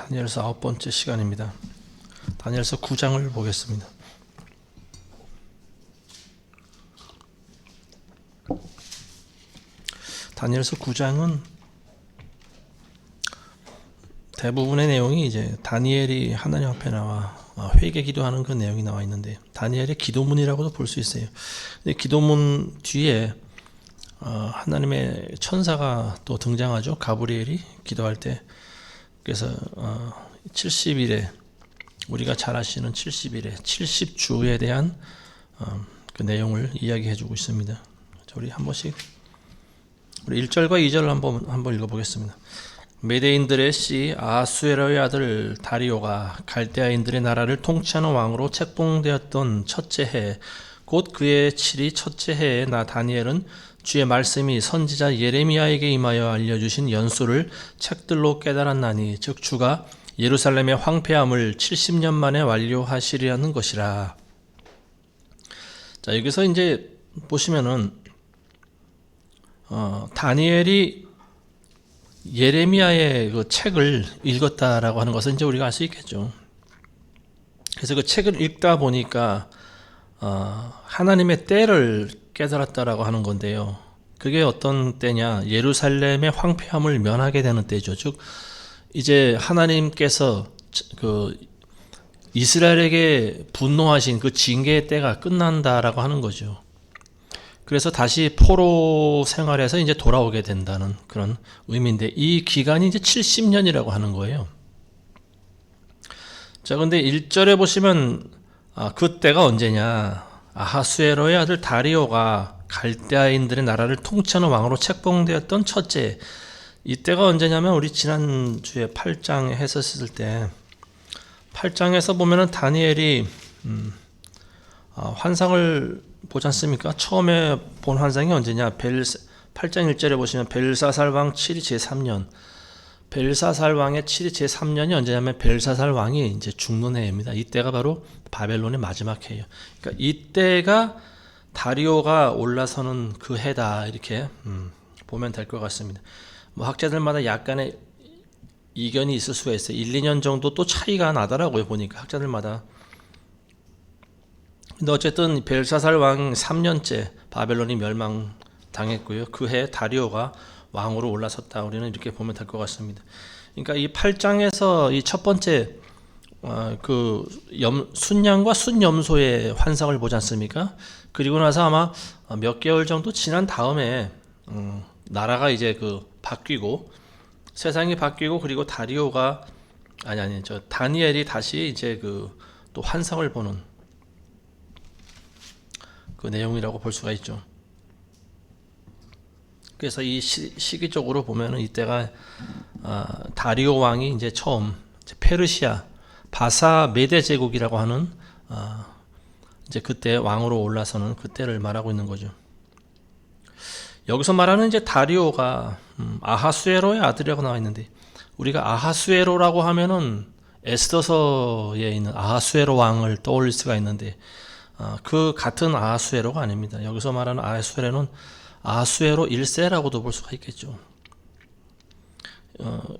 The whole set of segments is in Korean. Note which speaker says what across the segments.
Speaker 1: 다니엘서 9번째 시간입니다. 다니엘서 9장을 보겠습니다. 다니엘서 9장은 대부분의 내용이 이제 다니엘이 하나님 앞에 나와 회개 기도하는 그 내용이 나와 있는데, 다니엘의 기도문이라고도 볼 수 있어요. 근데 기도문 뒤에 하나님의 천사가 또 등장하죠. 가브리엘이 기도할 때. 그래서 70일에, 우리가 잘 아시는 70일에 70주에 대한 그 내용을 이야기해 주고 있습니다. 자, 우리 한 번씩 우리 1절과 2절을 한번 읽어보겠습니다. 메대인들의 씨 아하수에로의 아들 다리오가 갈대아인들의 나라를 통치하는 왕으로 책봉되었던 첫째 해, 곧 그의 7이 첫째 해에 나 다니엘은 주의 말씀이 선지자 예레미야에게 임하여 알려주신 연수를 책들로 깨달았나니, 즉 주가 예루살렘의 황폐함을 70년 만에 완료하시리라는 것이라. 자, 여기서 이제 보시면은 다니엘이 예레미야의 그 책을 읽었다라고 하는 것은 이제 우리가 알 수 있겠죠. 그래서 그 책을 읽다 보니까 하나님의 때를 깨달았다라고 하는 건데요. 그게 어떤 때냐? 예루살렘의 황폐함을 면하게 되는 때죠. 즉 이제 하나님께서 그 이스라엘에게 분노하신 그 징계의 때가 끝난다라고 하는 거죠. 그래서 다시 포로 생활에서 이제 돌아오게 된다는 그런 의미인데, 이 기간이 이제 70년이라고 하는 거예요. 자, 근데 1절에 보시면 그때가 언제냐? 아하수에로의 아들 다리오가 갈대아인들의 나라를 통치하는 왕으로 책봉되었던 첫째. 이때가 언제냐면 우리 지난주에 8장에 했었을 때 8장에서 보면은 다니엘이 환상을 보지 않습니까? 처음에 본 환상이 언제냐? 8장 1절에 보시면 벨사살 왕 7이 제3년. 벨사살 왕의 7이 제3년이 언제냐면 벨사살 왕이 이제 죽는 해입니다. 이때가 바로 바벨론의 마지막 해예요. 그러니까 이때가 다리오가 올라서는 그 해다, 이렇게 보면 될 것 같습니다. 뭐 학자들마다 약간의 이견이 있을 수가 있어요. 1, 2년 정도 또 차이가 나더라고요. 보니까 학자들마다. 근데 어쨌든 벨사살 왕 3년째 바벨론이 멸망당했고요. 그 해 다리오가 왕으로 올라섰다. 우리는 이렇게 보면 될 것 같습니다. 그러니까 이 8장에서 이 첫 번째 그 순양과 순염소의 환상을 보지 않습니까? 그리고 나서 아마 몇 개월 정도 지난 다음에 나라가 이제 그 바뀌고 세상이 바뀌고, 그리고 다리오가 다니엘이 다시 이제 그 또 환상을 보는 그 내용이라고 볼 수가 있죠. 그래서 이 시기적으로 보면은 이때가 다리오 왕이 이제 처음 페르시아 바사 메데 제국이라고 하는 이제 그때 왕으로 올라서는 그때를 말하고 있는 거죠. 여기서 말하는 이제 다리오가 아하수에로의 아들이라고 나와 있는데, 우리가 아하수에로라고 하면은 에스더서에 있는 아하수에로 왕을 떠올릴 수가 있는데 그 같은 아하수에로가 아닙니다. 여기서 말하는 아하수에로는 아하수에로 1세라고도 볼 수가 있겠죠.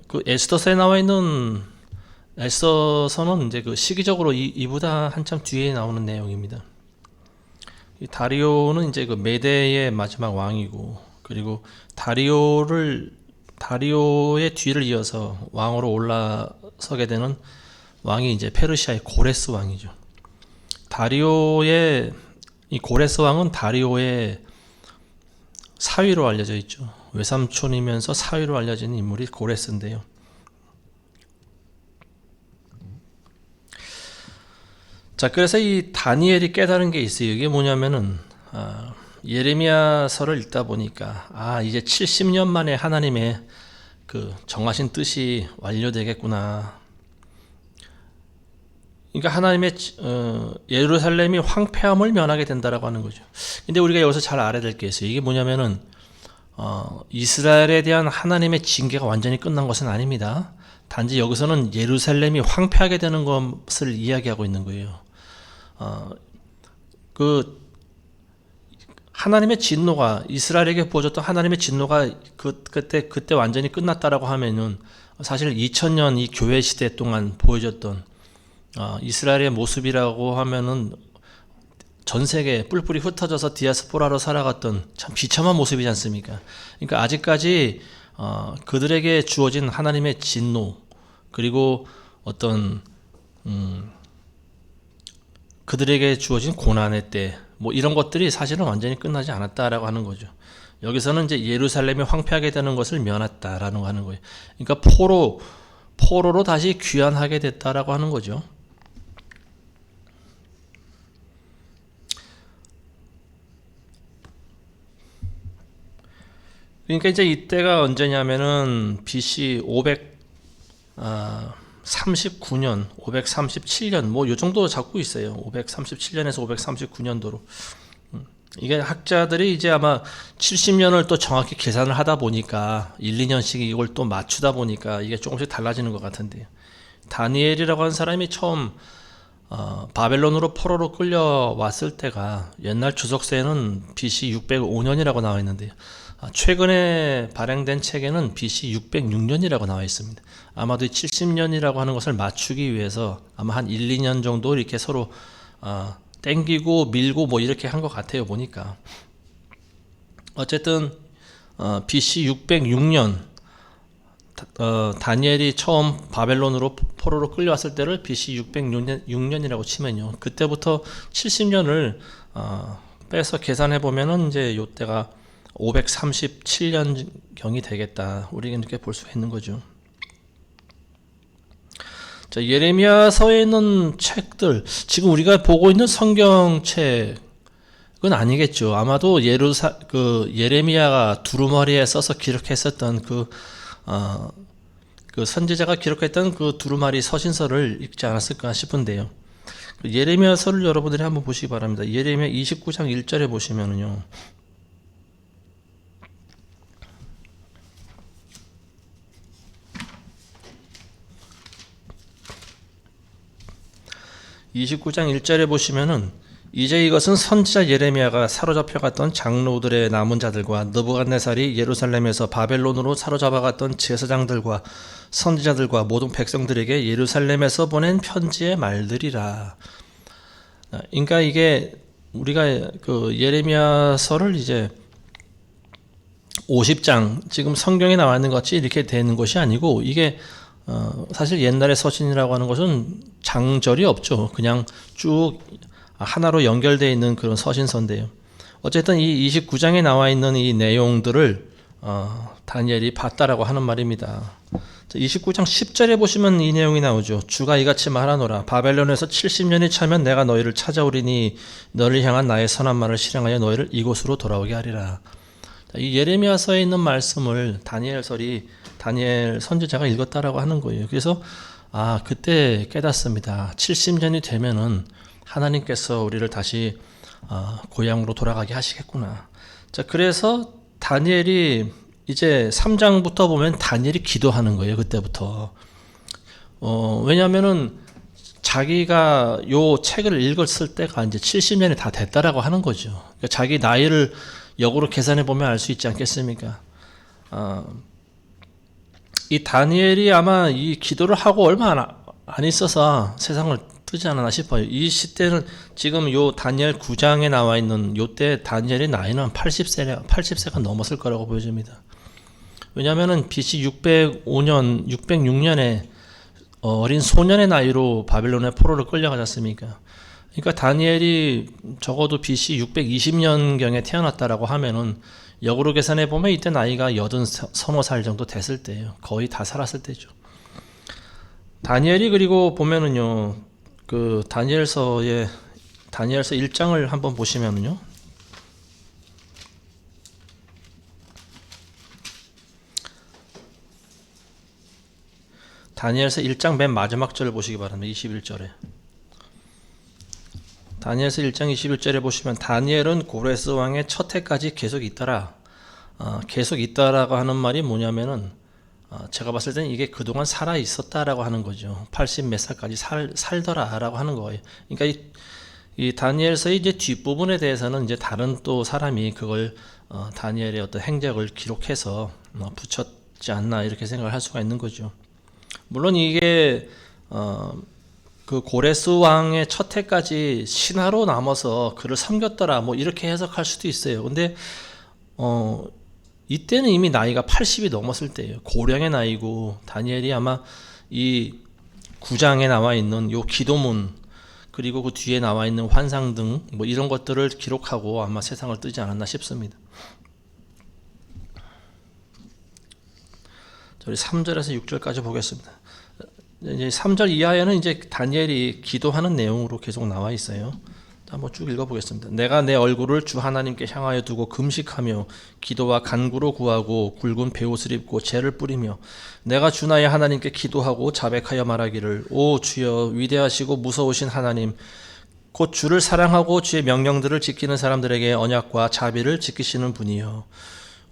Speaker 1: 그 에스더서에 나와 있는 에스더서는 이제 그 시기적으로 이보다 한참 뒤에 나오는 내용입니다. 이 다리오는 이제 그 메대의 마지막 왕이고, 그리고 다리오의 뒤를 이어서 왕으로 올라서게 되는 왕이 이제 페르시아의 고레스 왕이죠. 이 고레스 왕은 다리오의 사위로 알려져 있죠. 외삼촌이면서 사위로 알려진 인물이 고레스인데요. 자, 그래서 이 다니엘이 깨달은 게 있어요. 이게 뭐냐면은 예레미야서를 읽다 보니까 이제 70년 만에 하나님의 그 정하신 뜻이 완료되겠구나. 그러니까 하나님의 예루살렘이 황폐함을 면하게 된다라고 하는 거죠. 근데 우리가 여기서 잘 알아야 될 게 있어요. 이게 뭐냐면은 이스라엘에 대한 하나님의 징계가 완전히 끝난 것은 아닙니다. 단지 여기서는 예루살렘이 황폐하게 되는 것을 이야기하고 있는 거예요. 그 하나님의 진노가 이스라엘에게 부어졌던 하나님의 진노가 그때 완전히 끝났다라고 하면은 사실 2000년 이 교회 시대 동안 보여줬던 이스라엘의 모습이라고 하면은 전 세계에 뿔뿔이 흩어져서 디아스포라로 살아갔던 참 비참한 모습이지 않습니까? 그러니까 아직까지 그들에게 주어진 하나님의 진노, 그리고 어떤 그들에게 주어진 고난의 때, 뭐 이런 것들이 사실은 완전히 끝나지 않았다라고 하는 거죠. 여기서는 이제 예루살렘이 황폐하게 되는 것을 면했다라는 거 하는 거예요. 그러니까 포로로 다시 귀환하게 됐다라고 하는 거죠. 그러니까 이제 이때가 언제냐면은 BC 539년, 537년 뭐 요 정도 잡고 있어요. 537년에서 539년도로. 이게 학자들이 이제 아마 70년을 또 정확히 계산을 하다 보니까 1, 2년씩 이걸 또 맞추다 보니까 이게 조금씩 달라지는 것 같은데요. 다니엘이라고 하는 사람이 처음 바벨론으로 포로로 끌려왔을 때가 옛날 주석서에는 BC 605년이라고 나와 있는데요. 최근에 발행된 책에는 BC 606년이라고 나와 있습니다. 아마도 70년이라고 하는 것을 맞추기 위해서 아마 한 1, 2년 정도 이렇게 서로 땡기고 밀고 뭐 이렇게 한 것 같아요, 보니까. 어쨌든 BC 606년 다니엘이 처음 바벨론으로 포로로 끌려왔을 때를 BC 606년이라고 치면요, 그때부터 70년을 빼서 계산해 보면은 이제 요때가 537년경이 되겠다, 우리가 이렇게 볼 수가 있는 거죠. 자, 예레미야서에 있는 책들, 지금 우리가 보고 있는 성경책은 아니겠죠. 아마도 예레미야가 두루마리에 써서 기록했었던 그 선지자가 기록했던 그 두루마리 서신서를 읽지 않았을까 싶은데요. 예레미야서를 여러분들이 한번 보시기 바랍니다. 예레미야 29장 1절에 보시면은요, 이제 이것은 선지자 예레미야가 사로잡혀 갔던 장로들의 남은 자들과 느부갓네살이 예루살렘에서 바벨론으로 사로잡아 갔던 제사장들과 선지자들과 모든 백성들에게 예루살렘에서 보낸 편지의 말들이라. 그러니까 이게 우리가 그 예레미야서를 이제 50장 지금 성경에 나와 있는 것 같이 이렇게 되는 것이 아니고, 이게 사실 옛날의 서신이라고 하는 것은 장절이 없죠. 그냥 쭉 하나로 연결되어 있는 그런 서신서인데요. 어쨌든 이 29장에 나와 있는 이 내용들을 다니엘이 봤다라고 하는 말입니다. 29장 10절에 보시면 이 내용이 나오죠. 주가 이같이 말하노라. 바벨론에서 70년이 차면 내가 너희를 찾아오리니 너를 향한 나의 선한 말을 실행하여 너희를 이곳으로 돌아오게 하리라. 이 예레미야서에 있는 말씀을 다니엘 선지자가 읽었다라고 하는 거예요. 그래서 그때 깨닫습니다. 70년이 되면은 하나님께서 우리를 다시 고향으로 돌아가게 하시겠구나. 자, 그래서 다니엘이 이제 3장부터 보면 다니엘이 기도하는 거예요. 그때부터. 왜냐하면은 자기가 요 책을 읽었을 때가 이제 70년이 다 됐다라고 하는 거죠. 그러니까 자기 나이를 역으로 계산해 보면 알 수 있지 않겠습니까? 이 다니엘이 아마 이 기도를 하고 얼마 안 있어서 세상을 뜨지 않았나 싶어요. 이 시대는 지금 요 다니엘 9장에 나와 있는 요때 다니엘의 나이는 80세가 넘었을 거라고 보여집니다. 왜냐하면은 BC 606년에 어린 소년의 나이로 바벨론의 포로를 끌려가지 않습니까? 그러니까 다니엘이 적어도 BC 620년경에 태어났다라고 하면은 역으로 계산해 보면 이때 나이가 80살 정도 됐을 때예요. 거의 다 살았을 때죠. 다니엘이 그리고 보면은요, 그 다니엘서 1장을 한번 보시면은요, 다니엘서 1장 맨 마지막 절을 보시기 바랍니다. 21절에. 다니엘서 1장 21절에 보시면 다니엘은 고레스 왕의 첫 해까지 계속 있더라. 계속 있다라고 하는 말이 뭐냐면은 제가 봤을 때는 이게 그동안 살아 있었다라고 하는 거죠. 80 몇 살까지 살더라라고 하는 거예요. 그러니까 이 다니엘서의 이제 뒷부분에 대해서는 이제 다른 또 사람이 그걸 다니엘의 어떤 행적을 기록해서 붙였지 않나 이렇게 생각을 할 수가 있는 거죠. 물론 이게 그 고레스 왕의 첫 해까지 신하로 남아서 그를 섬겼더라 뭐 이렇게 해석할 수도 있어요. 근데 이때는 이미 나이가 80이 넘었을 때예요. 고령의 나이고 다니엘이 아마 이 9장에 나와 있는 요 기도문 그리고 그 뒤에 나와 있는 환상 등 뭐 이런 것들을 기록하고 아마 세상을 뜨지 않았나 싶습니다. 우리 3절에서 6절까지 보겠습니다. 이제 3절 이하에는 이제 다니엘이 기도하는 내용으로 계속 나와 있어요. 한번 쭉 읽어보겠습니다. 내가 내 얼굴을 주 하나님께 향하여 두고 금식하며 기도와 간구로 구하고 굵은 베옷을 입고 재를 뿌리며 내가 주 나의 하나님께 기도하고 자백하여 말하기를 오 주여 위대하시고 무서우신 하나님 곧 주를 사랑하고 주의 명령들을 지키는 사람들에게 언약과 자비를 지키시는 분이여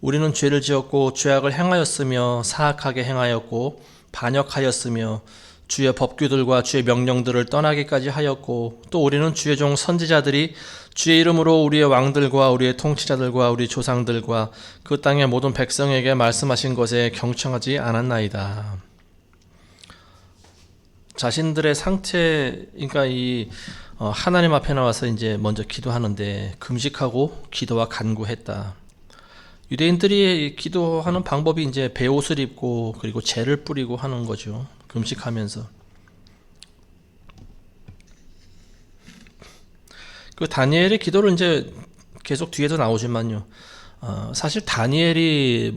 Speaker 1: 우리는 죄를 지었고 죄악을 행하였으며 사악하게 행하였고 반역하였으며 주의 법규들과 주의 명령들을 떠나기까지 하였고 또 우리는 주의 종 선지자들이 주의 이름으로 우리의 왕들과 우리의 통치자들과 우리 조상들과 그 땅의 모든 백성에게 말씀하신 것에 경청하지 않았나이다. 자신들의 상태, 그러니까 이 하나님 앞에 나와서 이제 먼저 기도하는데 금식하고 기도와 간구했다. 유대인들이 기도하는 방법이 이제 베옷을 입고 그리고 재를 뿌리고 하는 거죠. 금식하면서. 그 다니엘의 기도를 이제 계속 뒤에도 나오지만요. 사실 다니엘이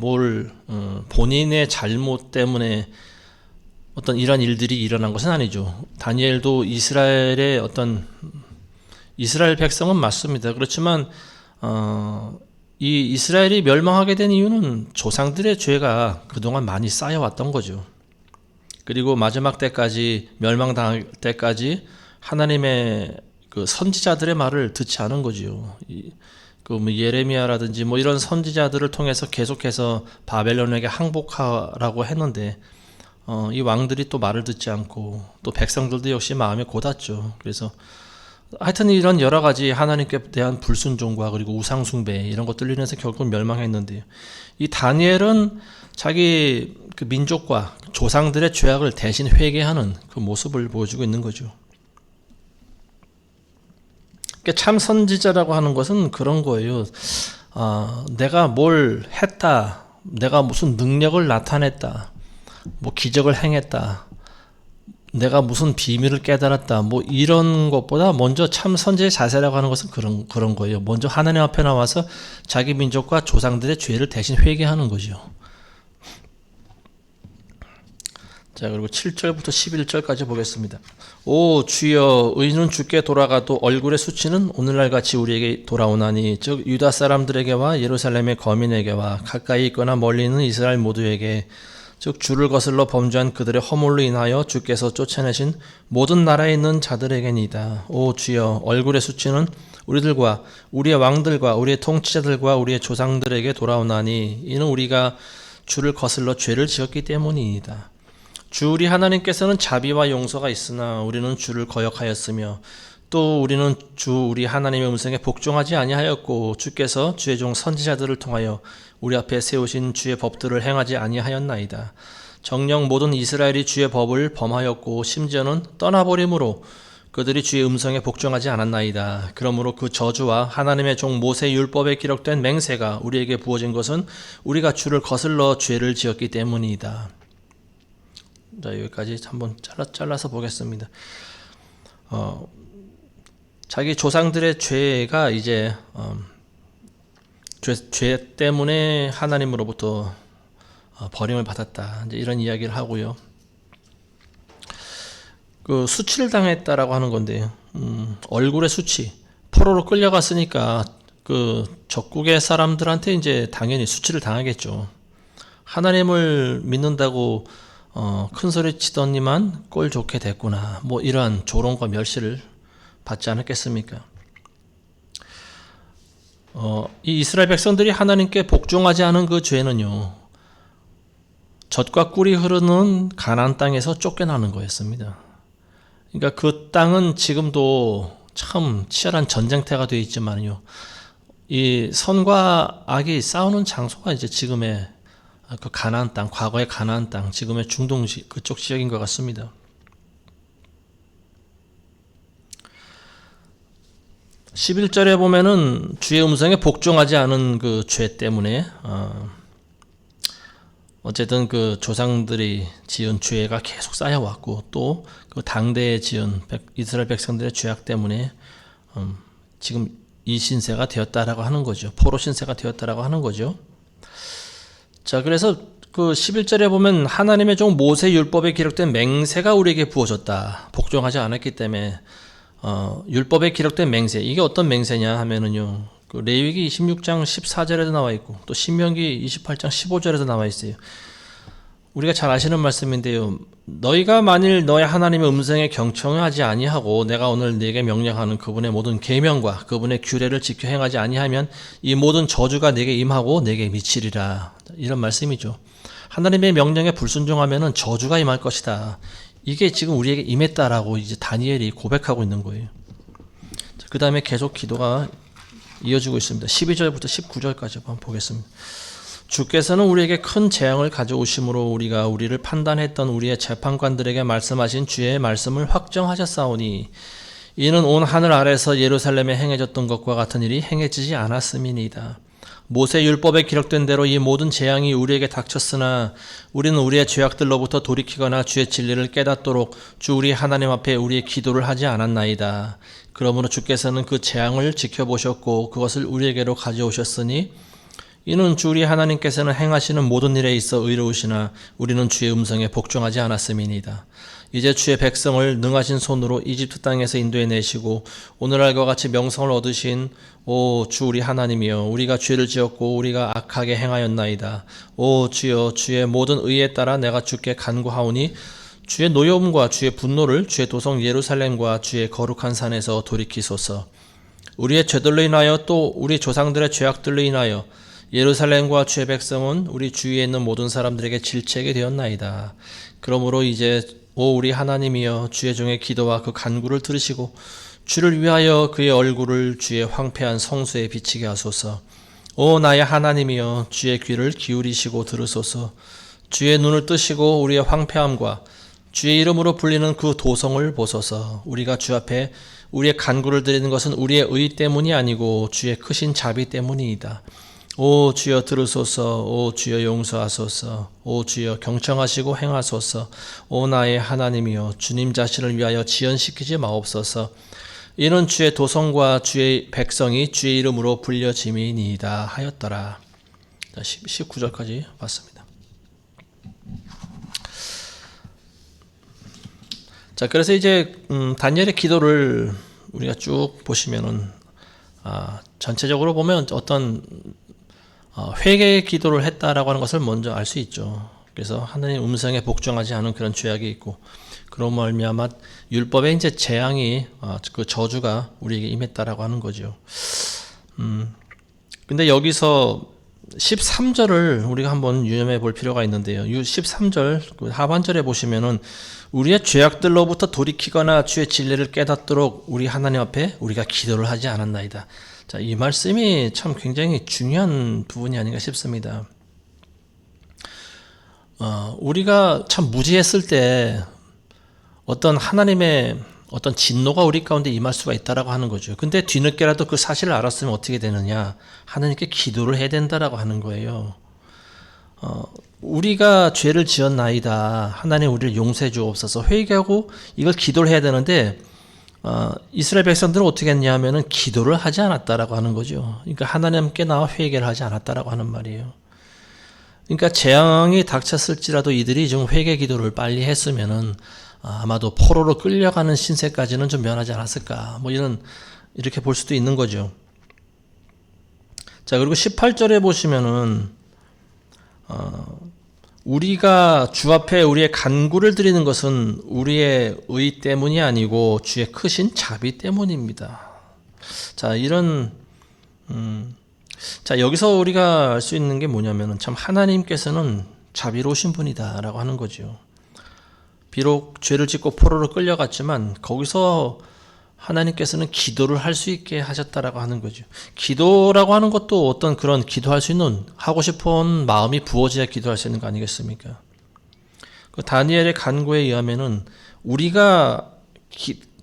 Speaker 1: 본인의 잘못 때문에 어떤 이런 일들이 일어난 것은 아니죠. 다니엘도 이스라엘 백성은 맞습니다. 그렇지만 이 이스라엘이 멸망하게 된 이유는 조상들의 죄가 그동안 많이 쌓여왔던 거죠. 그리고 마지막 때까지 멸망당할 때까지 하나님의 그 선지자들의 말을 듣지 않은 거지요. 예레미야라든지 뭐 이런 선지자들을 통해서 계속해서 바벨론에게 항복하라고 했는데 이 왕들이 또 말을 듣지 않고 또 백성들도 역시 마음에 고닫죠. 그래서 하여튼 이런 여러 가지 하나님께 대한 불순종과 그리고 우상숭배 이런 것들로 인해서 결국 멸망했는데요. 이 다니엘은 자기 그 민족과 조상들의 죄악을 대신 회개하는 그 모습을 보여주고 있는 거죠. 그러니까 참 선지자라고 하는 것은 그런 거예요. 내가 뭘 했다, 내가 무슨 능력을 나타냈다, 뭐 기적을 행했다, 내가 무슨 비밀을 깨달았다, 뭐 이런 것보다 먼저 참 선지의 자세라고 하는 것은 그런 거예요. 먼저 하나님 앞에 나와서 자기 민족과 조상들의 죄를 대신 회개하는 거죠. 자, 그리고 7절부터 11절까지 보겠습니다. 오 주여 의인은 주께 돌아가도 얼굴의 수치는 오늘날같이 우리에게 돌아오나니 즉 유다 사람들에게와 예루살렘의 거민에게와 가까이 있거나 멀리 있는 이스라엘 모두에게 즉 주를 거슬러 범죄한 그들의 허물로 인하여 주께서 쫓아내신 모든 나라에 있는 자들에게니이다. 오 주여 얼굴의 수치는 우리들과 우리의 왕들과 우리의 통치자들과 우리의 조상들에게 돌아오나니 이는 우리가 주를 거슬러 죄를 지었기 때문이니이다. 주 우리 하나님께서는 자비와 용서가 있으나 우리는 주를 거역하였으며 또 우리는 주 우리 하나님의 음성에 복종하지 아니하였고 주께서 주의 종 선지자들을 통하여 우리 앞에 세우신 주의 법들을 행하지 아니하였나이다. 정녕 모든 이스라엘이 주의 법을 범하였고 심지어는 떠나버림으로 그들이 주의 음성에 복종하지 않았나이다. 그러므로 그 저주와 하나님의 종 모세 율법에 기록된 맹세가 우리에게 부어진 것은 우리가 주를 거슬러 죄를 지었기 때문이다. 자, 여기까지 한번 잘라서 보겠습니다. 자기 조상들의 죄가 이제 죄 때문에 하나님으로부터 버림을 받았다. 이제 이런 이야기를 하고요. 그 수치를 당했다라고 하는 건데요. 얼굴의 수치, 포로로 끌려갔으니까 그 적국의 사람들한테 이제 당연히 수치를 당하겠죠. 하나님을 믿는다고 큰 소리 치더니만 꼴 좋게 됐구나. 뭐 이러한 조롱과 멸시를 받지 않았겠습니까? 이 이스라엘 백성들이 하나님께 복종하지 않은 그 죄는요, 젖과 꿀이 흐르는 가나안 땅에서 쫓겨나는 거였습니다. 그러니까 그 땅은 지금도 참 치열한 전쟁터가 되어 있지만요, 이 선과 악이 싸우는 장소가 이제 지금의 그 가나안 땅, 과거의 가나안 땅, 지금의 중동 그쪽 지역인 것 같습니다. 11절에 보면은 주의 음성에 복종하지 않은 그 죄 때문에 어쨌든 그 조상들이 지은 죄가 계속 쌓여왔고 또 그 당대에 지은 이스라엘 백성들의 죄악 때문에 지금 이 신세가 되었다라고 하는 거죠. 포로 신세가 되었다라고 하는 거죠. 자, 그래서 그 11절에 보면 하나님의 종 모세 율법에 기록된 맹세가 우리에게 부어졌다. 복종하지 않았기 때문에 율법에 기록된 맹세, 이게 어떤 맹세냐 하면은요, 그 레위기 26장 14절에도 나와 있고 또 신명기 28장 15절에도 나와 있어요. 우리가 잘 아시는 말씀인데요. 너희가 만일 너의 하나님의 음성에 경청하지 아니하고 내가 오늘 네게 명령하는 그분의 모든 계명과 그분의 규례를 지켜 행하지 아니하면 이 모든 저주가 네게 임하고 네게 미치리라. 이런 말씀이죠. 하나님의 명령에 불순종하면은 저주가 임할 것이다. 이게 지금 우리에게 임했다라고 이제 다니엘이 고백하고 있는 거예요. 그 다음에 계속 기도가 이어지고 있습니다. 12절부터 19절까지 한번 보겠습니다. 주께서는 우리에게 큰 재앙을 가져오심으로 우리가 우리를 판단했던 우리의 재판관들에게 말씀하신 주의 말씀을 확정하셨사오니 이는 온 하늘 아래서 예루살렘에 행해졌던 것과 같은 일이 행해지지 않았음이니이다. 모세 율법에 기록된 대로 이 모든 재앙이 우리에게 닥쳤으나 우리는 우리의 죄악들로부터 돌이키거나 주의 진리를 깨닫도록 주 우리 하나님 앞에 우리의 기도를 하지 않았나이다. 그러므로 주께서는 그 재앙을 지켜보셨고 그것을 우리에게로 가져오셨으니 이는 주 우리 하나님께서는 행하시는 모든 일에 있어 의로우시나 우리는 주의 음성에 복종하지 않았음이니이다. 이제 주의 백성을 능하신 손으로 이집트 땅에서 인도해 내시고 오늘날과 같이 명성을 얻으신 오 주 우리 하나님이여, 우리가 죄를 지었고 우리가 악하게 행하였나이다. 오 주여, 주의 모든 의에 따라 내가 주께 간구하오니 주의 노여움과 주의 분노를 주의 도성 예루살렘과 주의 거룩한 산에서 돌이키소서. 우리의 죄들로 인하여 또 우리 조상들의 죄악들로 인하여 예루살렘과 주의 백성은 우리 주위에 있는 모든 사람들에게 질책이 되었나이다. 그러므로 이제 오 우리 하나님이여, 주의 종의 기도와 그 간구를 들으시고 주를 위하여 그의 얼굴을 주의 황폐한 성소에 비치게 하소서. 오 나의 하나님이여, 주의 귀를 기울이시고 들으소서. 주의 눈을 뜨시고 우리의 황폐함과 주의 이름으로 불리는 그 도성을 보소서. 우리가 주 앞에 우리의 간구를 드리는 것은 우리의 의 때문이 아니고 주의 크신 자비 때문이이다. 오 주여 들으소서. 오 주여 용서하소서. 오 주여 경청하시고 행하소서. 오 나의 하나님이여, 주님 자신을 위하여 지연시키지 마옵소서. 이는 주의 도성과 주의 백성이 주의 이름으로 불려짐이니이다 하였더라. 19절까지 봤습니다. 자, 그래서 이제 다니엘의 기도를 우리가 쭉 보시면은 전체적으로 보면 어떤 회개의 기도를 했다라고 하는 것을 먼저 알 수 있죠. 그래서 하나님 음성에 복종하지 않은 그런 죄악이 있고, 그런 말미암아 율법의 이제 재앙이 그 저주가 우리에게 임했다라고 하는 거죠. 근데 여기서 13절을 우리가 한번 유념해 볼 필요가 있는데요. 13절 그 하반절에 보시면은 우리의 죄악들로부터 돌이키거나 주의 진리를 깨닫도록 우리 하나님 앞에 우리가 기도를 하지 않았나이다. 자, 이 말씀이 참 굉장히 중요한 부분이 아닌가 싶습니다. 우리가 참 무지했을 때 어떤 하나님의 어떤 진노가 우리 가운데 임할 수가 있다라고 하는 거죠. 근데 뒤늦게라도 그 사실을 알았으면 어떻게 되느냐? 하나님께 기도를 해야 된다라고 하는 거예요. 우리가 죄를 지었나이다. 하나님 우리를 용서해 주옵소서. 회개하고 이걸 기도를 해야 되는데 이스라엘 백성들은 어떻게 했냐 하면은 기도를 하지 않았다라고 하는 거죠. 그러니까 하나님께 나와 회개를 하지 않았다라고 하는 말이에요. 그러니까 재앙이 닥쳤을지라도 이들이 좀 회개 기도를 빨리 했으면은 아마도 포로로 끌려가는 신세까지는 좀 면하지 않았을까, 뭐 이렇게 볼 수도 있는 거죠. 자, 그리고 18절에 보시면은 우리가 주 앞에 우리의 간구를 드리는 것은 우리의 의 때문이 아니고 주의 크신 자비 때문입니다. 자, 자, 여기서 우리가 알 수 있는 게 뭐냐면은 참 하나님께서는 자비로우신 분이다라고 하는 거죠. 비록 죄를 짓고 포로로 끌려갔지만 거기서 하나님께서는 기도를 할 수 있게 하셨다라고 하는 거죠. 기도라고 하는 것도 어떤 그런 기도할 수 있는 하고 싶은 마음이 부어져야 기도할 수 있는 거 아니겠습니까? 그 다니엘의 간구에 의하면은 우리가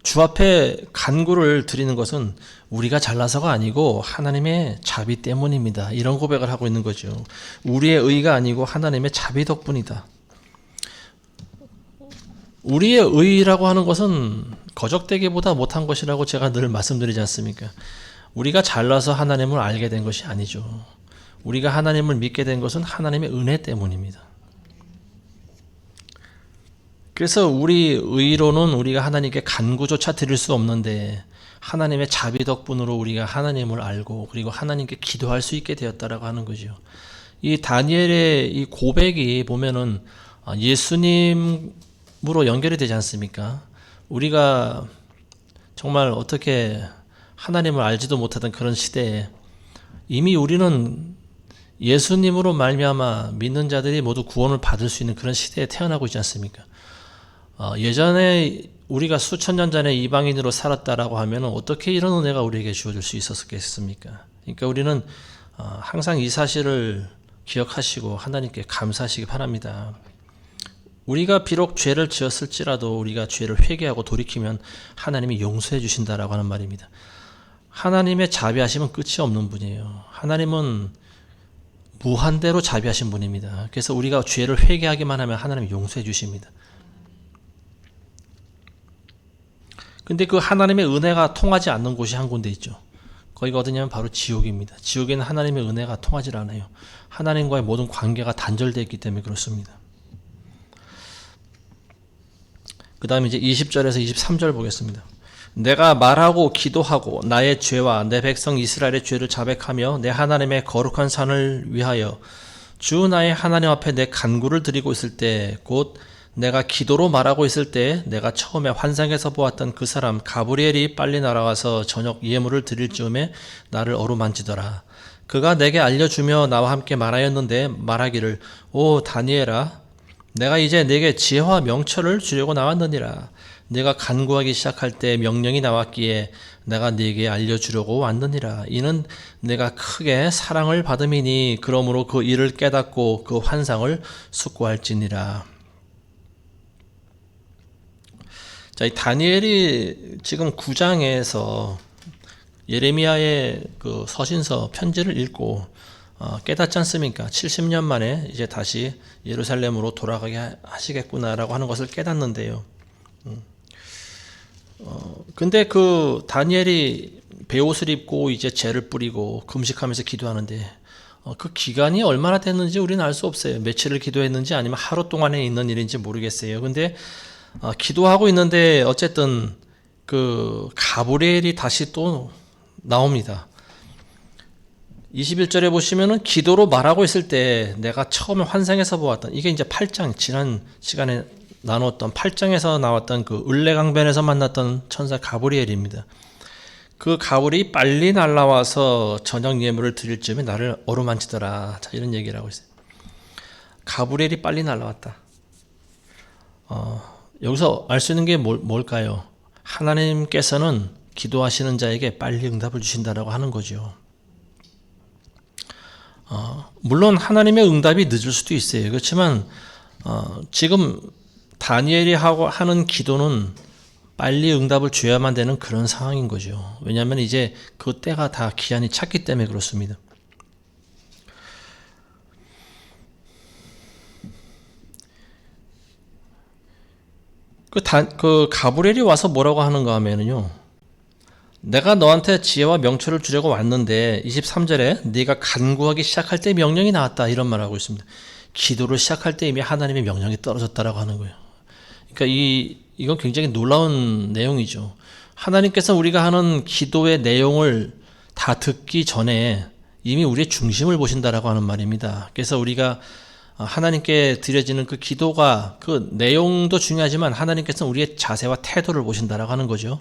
Speaker 1: 주 앞에 간구를 드리는 것은 우리가 잘나서가 아니고 하나님의 자비 때문입니다. 이런 고백을 하고 있는 거죠. 우리의 의가 아니고 하나님의 자비 덕분이다. 우리의 의라고 하는 것은 거적대기보다 못한 것이라고 제가 늘 말씀드리지 않습니까? 우리가 잘나서 하나님을 알게 된 것이 아니죠. 우리가 하나님을 믿게 된 것은 하나님의 은혜 때문입니다. 그래서 우리 의로는 우리가 하나님께 간구조차 드릴 수 없는데 하나님의 자비 덕분으로 우리가 하나님을 알고 그리고 하나님께 기도할 수 있게 되었다라고 하는 거죠. 이 다니엘의 이 고백이 보면은 예수님으로 연결이 되지 않습니까? 우리가 정말 어떻게 하나님을 알지도 못하던 그런 시대에 이미 우리는 예수님으로 말미암아 믿는 자들이 모두 구원을 받을 수 있는 그런 시대에 태어나고 있지 않습니까? 예전에 우리가 수천 년 전에 이방인으로 살았다라고 하면 어떻게 이런 은혜가 우리에게 주어질 수 있었겠습니까? 그러니까 우리는 항상 이 사실을 기억하시고 하나님께 감사하시기 바랍니다. 우리가 비록 죄를 지었을지라도 우리가 죄를 회개하고 돌이키면 하나님이 용서해 주신다라고 하는 말입니다. 하나님의 자비하심은 끝이 없는 분이에요. 하나님은 무한대로 자비하신 분입니다. 그래서 우리가 죄를 회개하기만 하면 하나님이 용서해 주십니다. 근데 그 하나님의 은혜가 통하지 않는 곳이 한 군데 있죠. 거기가 어디냐면 바로 지옥입니다. 지옥에는 하나님의 은혜가 통하지 않아요. 하나님과의 모든 관계가 단절되어 있기 때문에 그렇습니다. 그 다음에 이제 20절에서 23절 보겠습니다. 내가 말하고 기도하고 나의 죄와 내 백성 이스라엘의 죄를 자백하며 내 하나님의 거룩한 산을 위하여 주 나의 하나님 앞에 내 간구를 드리고 있을 때 곧 내가 기도로 말하고 있을 때 내가 처음에 환상에서 보았던 그 사람 가브리엘이 빨리 날아와서 저녁 예물을 드릴 즈음에 나를 어루만지더라. 그가 내게 알려주며 나와 함께 말하였는데 말하기를 오 다니엘아 내가 이제 내게 지혜와 명철을 주려고 나왔느니라. 내가 간구하기 시작할 때 명령이 나왔기에 내가 네게 알려주려고 왔느니라. 이는 내가 크게 사랑을 받음이니 그러므로 그 일을 깨닫고 그 환상을 숙고할지니라. 자, 이 다니엘이 지금 9장에서 예레미야의 그 서신서 편지를 읽고 깨닫지 않습니까? 70년 만에 이제 다시 예루살렘으로 돌아가게 하시겠구나라고 하는 것을 깨닫는데요. 근데 그 다니엘이 베옷을 입고 이제 재를 뿌리고 금식하면서 기도하는데 그 기간이 얼마나 됐는지 우리는 알 수 없어요. 며칠을 기도했는지 아니면 하루 동안에 있는 일인지 모르겠어요. 근데 기도하고 있는데 어쨌든 그 가브리엘이 다시 또 나옵니다. 21절에 보시면은 기도로 말하고 있을 때 내가 처음에 환상에서 보았던 이게 이제 8장 지난 시간에 나눴던 8장에서 나왔던 그 을레강변에서 만났던 천사 가브리엘입니다. 그 가브리엘이 빨리 날아와서 저녁 예물을 드릴 즈음에 나를 어루만지더라. 자, 이런 얘기를 하고 있어요. 가브리엘이 빨리 날아왔다. 여기서 알 수 있는 게 뭘까요? 하나님께서는 기도하시는 자에게 빨리 응답을 주신다라고 하는 거죠. 물론 하나님의 응답이 늦을 수도 있어요. 그렇지만 지금 다니엘이 하는 기도는 빨리 응답을 줘야만 되는 그런 상황인 거죠. 왜냐하면 이제 그 때가 다 기한이 찼기 때문에 그렇습니다. 그 가브리엘이 와서 뭐라고 하는가 하면은요. 내가 너한테 지혜와 명철을 주려고 왔는데 23절에 네가 간구하기 시작할 때 명령이 나왔다 이런 말을 하고 있습니다. 기도를 시작할 때 이미 하나님의 명령이 떨어졌다라고 하는 거예요. 그러니까 이건 굉장히 놀라운 내용이죠. 하나님께서 우리가 하는 기도의 내용을 다 듣기 전에 이미 우리의 중심을 보신다라고 하는 말입니다. 그래서 우리가 하나님께 드려지는 그 기도가 그 내용도 중요하지만 하나님께서는 우리의 자세와 태도를 보신다라고 하는 거죠.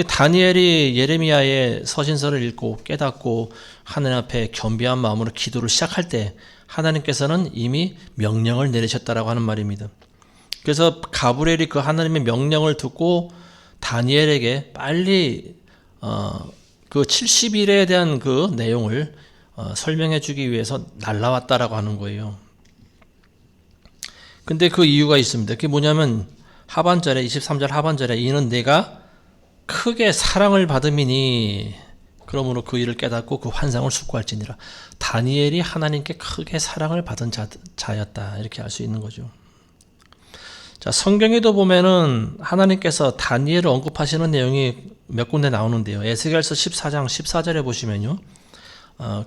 Speaker 1: 다니엘이 예레미야의 서신서를 읽고 깨닫고 하나님 앞에 겸비한 마음으로 기도를 시작할 때 하나님께서는 이미 명령을 내리셨다라고 하는 말입니다. 그래서 가브리엘이 그 하나님의 명령을 듣고 다니엘에게 빨리 그 70일에 대한 그 내용을 설명해 주기 위해서 날라왔다라고 하는 거예요. 근데 그 이유가 있습니다. 그게 뭐냐면 하반절에 23절 하반절에 이는 내가 크게 사랑을 받음이니 그러므로 그 일을 깨닫고 그 환상을 숙고할지니라. 다니엘이 하나님께 크게 사랑을 받은 자였다. 이렇게 알 수 있는 거죠. 자, 성경에도 보면은 하나님께서 다니엘을 언급하시는 내용이 몇 군데 나오는데요. 에스겔서 14장 14절에 보시면요.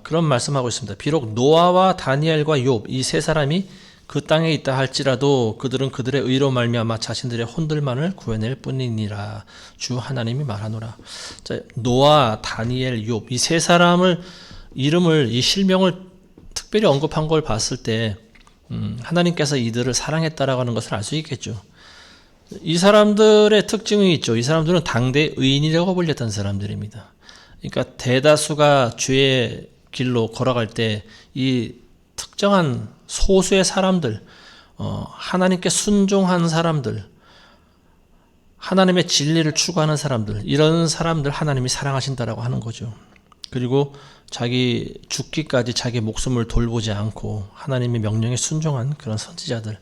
Speaker 1: 그런 말씀하고 있습니다. 비록 노아와 다니엘과 욥 이 세 사람이 그 땅에 있다 할지라도 그들은 그들의 의로 말미암아 자신들의 혼들만을 구해낼 뿐이니라. 주 하나님이 말하노라. 자, 노아, 다니엘, 욥 이 세 사람을 이름을 이 실명을 특별히 언급한 걸 봤을 때 하나님께서 이들을 사랑했다라고 하는 것을 알 수 있겠죠. 이 사람들의 특징이 있죠. 이 사람들은 당대 의인이라고 불렸던 사람들입니다. 그러니까 대다수가 죄의 길로 걸어갈 때 이 특정한 소수의 사람들, 하나님께 순종한 사람들, 하나님의 진리를 추구하는 사람들, 이런 사람들 하나님이 사랑하신다라고 하는 거죠. 그리고 자기 죽기까지 자기 목숨을 돌보지 않고 하나님의 명령에 순종한 그런 선지자들.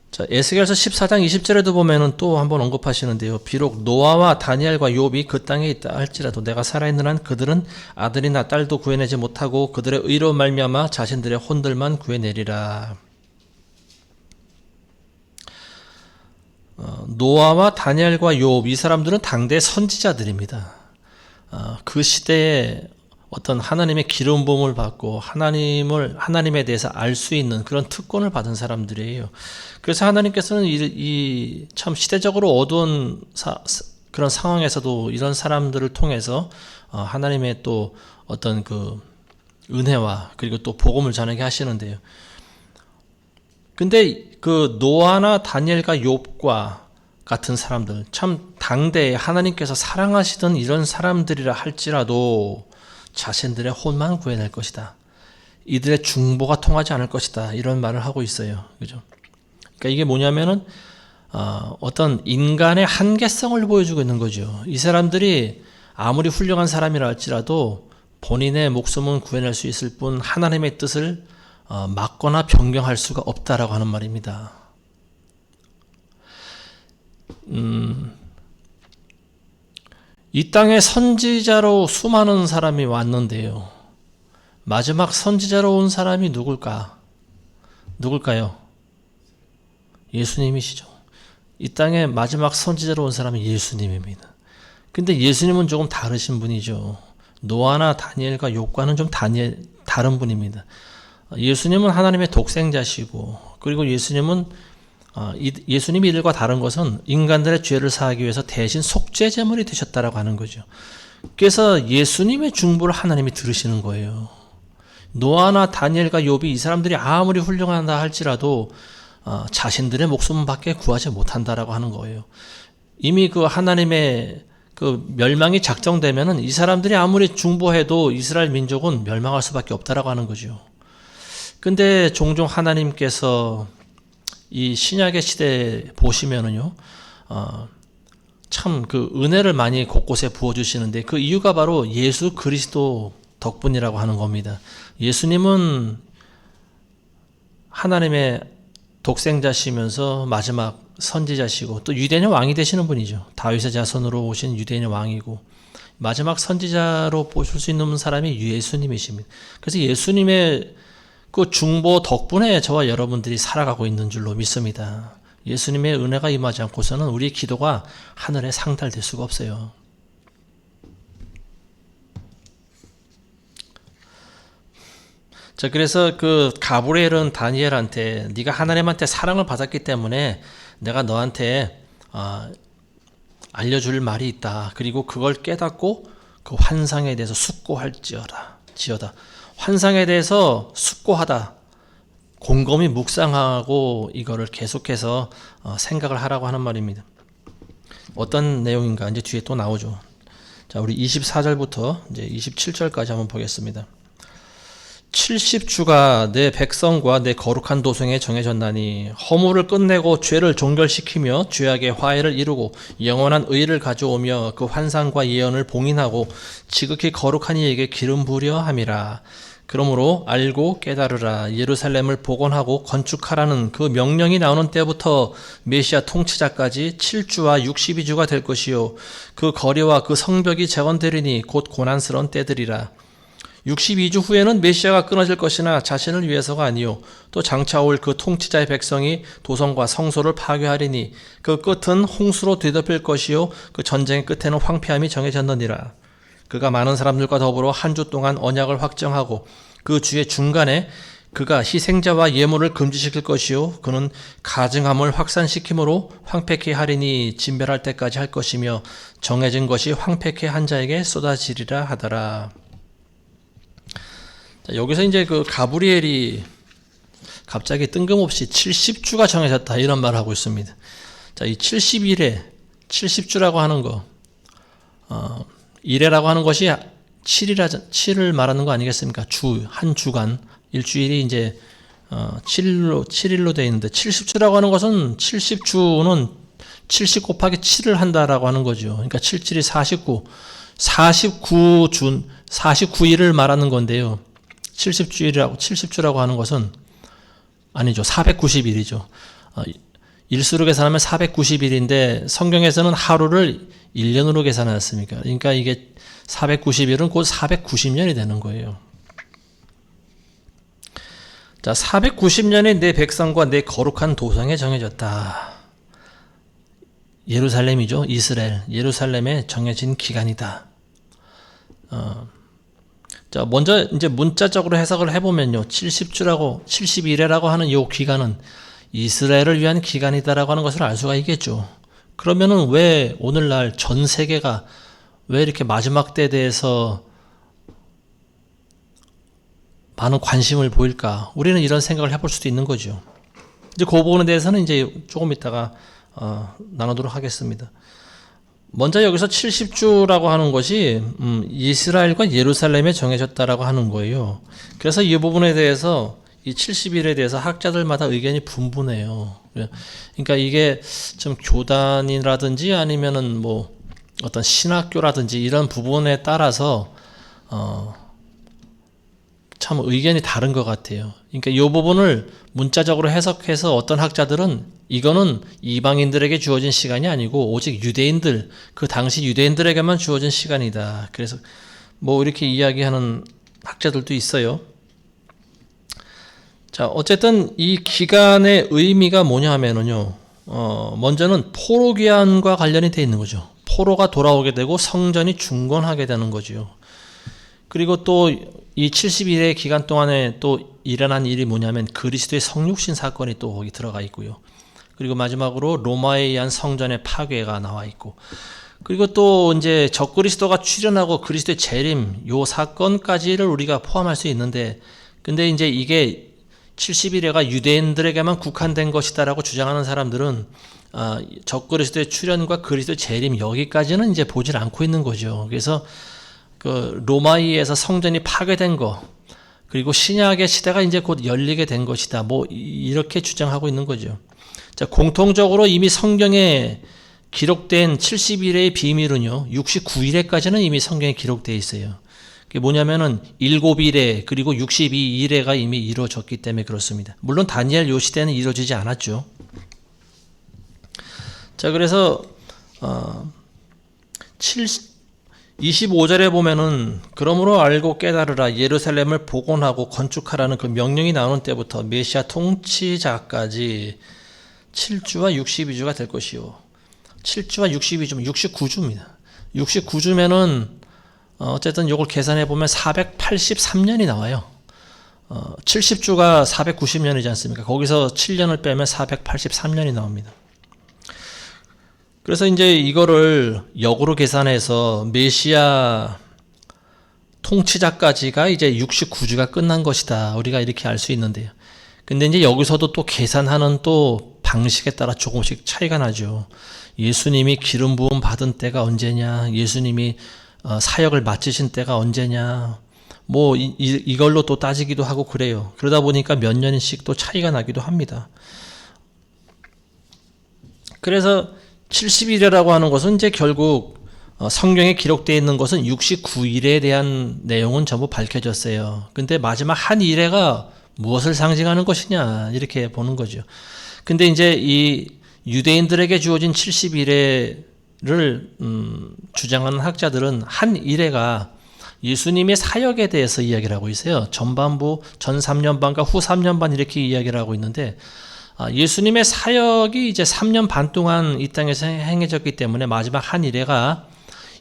Speaker 1: 자, 에스겔서 14장 20절에도 보면은 또 한번 언급하시는데요. 비록 노아와 다니엘과 욥이 그 땅에 있다 할지라도 내가 살아있는 한 그들은 아들이나 딸도 구해내지 못하고 그들의 의로 말미암아 자신들의 혼들만 구해내리라. 노아와 다니엘과 욥 이 사람들은 당대 선지자들입니다. 그 시대에 어떤 하나님의 기름 부음을 받고 하나님에 대해서 알 수 있는 그런 특권을 받은 사람들이에요. 그래서 하나님께서는 이 참 시대적으로 어두운 그런 상황에서도 이런 사람들을 통해서 하나님의 또 어떤 그 은혜와 그리고 또 복음을 전하게 하시는데요. 근데 그 노아나 다니엘과 욥과 같은 사람들, 참 당대에 하나님께서 사랑하시던 이런 사람들이라 할지라도 자신들의 혼만 구해낼 것이다. 이들의 중보가 통하지 않을 것이다. 이런 말을 하고 있어요. 그죠? 그러니까 이게 뭐냐면은 어떤 인간의 한계성을 보여주고 있는 거죠. 이 사람들이 아무리 훌륭한 사람이라 할지라도 본인의 목숨은 구해낼 수 있을 뿐 하나님의 뜻을 막거나 변경할 수가 없다라고 하는 말입니다. 이 땅에 선지자로 수많은 사람이 왔는데요. 마지막 선지자로 온 사람이 누굴까요? 예수님이시죠. 이 땅에 마지막 선지자로 온 사람이 예수님입니다. 근데 예수님은 조금 다르신 분이죠. 노아나 다니엘과 욥과는 좀 다른 분입니다. 예수님은 하나님의 독생자시고, 그리고 예수님이 이들과 다른 것은 인간들의 죄를 사하기 위해서 대신 속죄 제물이 되셨다라고 하는 거죠. 그래서 예수님의 중보를 하나님이 들으시는 거예요. 노아나 다니엘과 욥이 이 사람들이 아무리 훌륭하다 할지라도 자신들의 목숨밖에 구하지 못한다라고 하는 거예요. 이미 그 하나님의 그 멸망이 작정되면은 이 사람들이 아무리 중보해도 이스라엘 민족은 멸망할 수밖에 없다라고 하는 거죠. 근데 종종 하나님께서 이 신약의 시대에 보시면은요, 참 그 은혜를 많이 곳곳에 부어주시는데 그 이유가 바로 예수 그리스도 덕분이라고 하는 겁니다. 예수님은 하나님의 독생자시면서 마지막 선지자시고 또 유대인의 왕이 되시는 분이죠. 다윗의 자손으로 오신 유대인의 왕이고 마지막 선지자로 보실 수 있는 사람이 예수님이십니다. 그래서 예수님의 그 중보 덕분에 저와 여러분들이 살아가고 있는 줄로 믿습니다. 예수님의 은혜가 임하지 않고서는 우리의 기도가 하늘에 상달될 수가 없어요. 자, 그래서 그 가브리엘은 다니엘한테 네가 하나님한테 사랑을 받았기 때문에 내가 너한테 알려줄 말이 있다. 그리고 그걸 깨닫고 그 환상에 대해서 숙고할지어다. 환상에 대해서 숙고하다. 곰곰이 묵상하고 이거를 계속해서 생각을 하라고 하는 말입니다. 어떤 내용인가 이제 뒤에 또 나오죠. 자, 우리 24절부터 이제 27절까지 한번 보겠습니다. 70주가 내 백성과 내 거룩한 도성에 정해졌나니 허물을 끝내고 죄를 종결시키며 죄악의 화해를 이루고 영원한 의를 가져오며 그 환상과 예언을 봉인하고 지극히 거룩한 이에게 기름 부으려 함이라. 그러므로 알고 깨달으라. 예루살렘을 복원하고 건축하라는 그 명령이 나오는 때부터 메시아 통치자까지 7주와 62주가 될 것이요 그 거리와 그 성벽이 재건되리니 곧 고난스러운 때들이라. 62주 후에는 메시아가 끊어질 것이나 자신을 위해서가 아니요 또 장차 올 그 통치자의 백성이 도성과 성소를 파괴하리니 그 끝은 홍수로 뒤덮일 것이요 그 전쟁의 끝에는 황폐함이 정해졌느니라. 그가 많은 사람들과 더불어 한 주 동안 언약을 확정하고 그 주의 중간에 그가 희생자와 예물을 금지시킬 것이요 그는 가증함을 확산시킴으로 황폐케 하리니 진멸할 때까지 할 것이며 정해진 것이 황폐케 한 자에게 쏟아지리라 하더라. 자, 여기서 이제 그 가브리엘이 갑자기 뜬금없이 70주가 정해졌다 이런 말을 하고 있습니다. 자, 이 70일에 70주라고 하는 거, 일회라고 하는 것이 7을 말하는 거 아니겠습니까? 한 주간, 일주일이 이제 7일로 되어 있는데 70주라고 하는 것은 70주는 70 곱하기 7을 한다라고 하는 거죠. 그러니까 77이 49, 49일을 말하는 건데요. 70주라고 하는 것은 아니죠. 490일이죠. 일수로 계산하면 490일인데 성경에서는 하루를 1년으로 계산했습니까? 그러니까 이게 490일은 곧 490년이 되는 거예요. 자, 490년에 내 백성과 내 거룩한 도성에 정해졌다. 예루살렘이죠. 이스라엘. 예루살렘에 정해진 기간이다. 자, 먼저 이제 문자적으로 해석을 해보면요. 70일이라고 하는 이 기간은 이스라엘을 위한 기간이다라고 하는 것을 알 수가 있겠죠. 그러면은 왜 오늘날 전 세계가 왜 이렇게 마지막 때에 대해서 많은 관심을 보일까? 우리는 이런 생각을 해볼 수도 있는 거죠. 이제 그 부분에 대해서는 이제 조금 이따가 나누도록 하겠습니다. 먼저 여기서 70주라고 하는 것이 이스라엘과 예루살렘에 정해졌다라고 하는 거예요. 그래서 이 부분에 대해서 이 70일에 대해서 학자들마다 의견이 분분해요. 그러니까 이게 좀 교단이라든지 아니면은 뭐 어떤 신학교라든지 이런 부분에 따라서 참 의견이 다른 것 같아요. 그러니까 이 부분을 문자적으로 해석해서 어떤 학자들은 이거는 이방인들에게 주어진 시간이 아니고 오직 유대인들, 그 당시 유대인들에게만 주어진 시간이다. 그래서 뭐 이렇게 이야기하는 학자들도 있어요. 자, 어쨌든 이 기간의 의미가 뭐냐 하면은요, 먼저는 포로 기한과 관련이 되어 있는 거죠. 포로가 돌아오게 되고 성전이 중건하게 되는 거죠. 그리고 또 이 70일의 기간 동안에 또 일어난 일이 뭐냐면 그리스도의 성육신 사건이 또 거기 들어가 있고요. 그리고 마지막으로 로마에 의한 성전의 파괴가 나와 있고, 그리고 또 이제 적그리스도가 출현하고 그리스도의 재림 요 사건까지를 우리가 포함할 수 있는데, 근데 이제 이게 70일에가 유대인들에게만 국한된 것이다라고 주장하는 사람들은 적그리스도의 출현과 그리스도의 재림 여기까지는 이제 보질 않고 있는 거죠. 그래서 그 로마에서 성전이 파괴된 거, 그리고 신약의 시대가 이제 곧 열리게 된 것이다. 뭐 이렇게 주장하고 있는 거죠. 자, 공통적으로 이미 성경에 기록된 70일의 비밀은요, 69일에까지는 이미 성경에 기록되어 있어요. 그게 뭐냐면은 7일에 그리고 62일에가 이미 이루어졌기 때문에 그렇습니다. 물론 다니엘 요 시대는 이루어지지 않았죠. 자, 그래서 25절에 보면은 그러므로 알고 깨달으라. 예루살렘을 복원하고 건축하라는 그 명령이 나오는 때부터 메시아 통치자까지 7주와 62주가 될 것이요. 7주와 62주면 69주입니다. 69주면은 어쨌든 이걸 계산해 보면 483년이 나와요. 70주가 490년이지 않습니까? 거기서 7년을 빼면 483년이 나옵니다. 그래서 이제 이거를 역으로 계산해서 메시아 통치자까지가 이제 69주가 끝난 것이다. 우리가 이렇게 알 수 있는데요. 근데 이제 여기서도 또 계산하는 또 방식에 따라 조금씩 차이가 나죠. 예수님이 기름 부음 받은 때가 언제냐, 예수님이 사역을 마치신 때가 언제냐, 뭐 이걸로 또 따지기도 하고 그래요. 그러다 보니까 몇 년씩 또 차이가 나기도 합니다. 그래서 70일이라고 하는 것은 이제 결국 성경에 기록되어 있는 것은 69일에 대한 내용은 전부 밝혀졌어요. 근데 마지막 한 일회가 무엇을 상징하는 것이냐 이렇게 보는 거죠. 근데 이제 이 유대인들에게 주어진 70일회를 주장하는 학자들은 한 일회가 예수님의 사역에 대해서 이야기를 하고 있어요. 전반부, 전 3년 반과 후 3년 반 이렇게 이야기를 하고 있는데 예수님의 사역이 이제 3년 반 동안 이 땅에서 행해졌기 때문에 마지막 한 일회가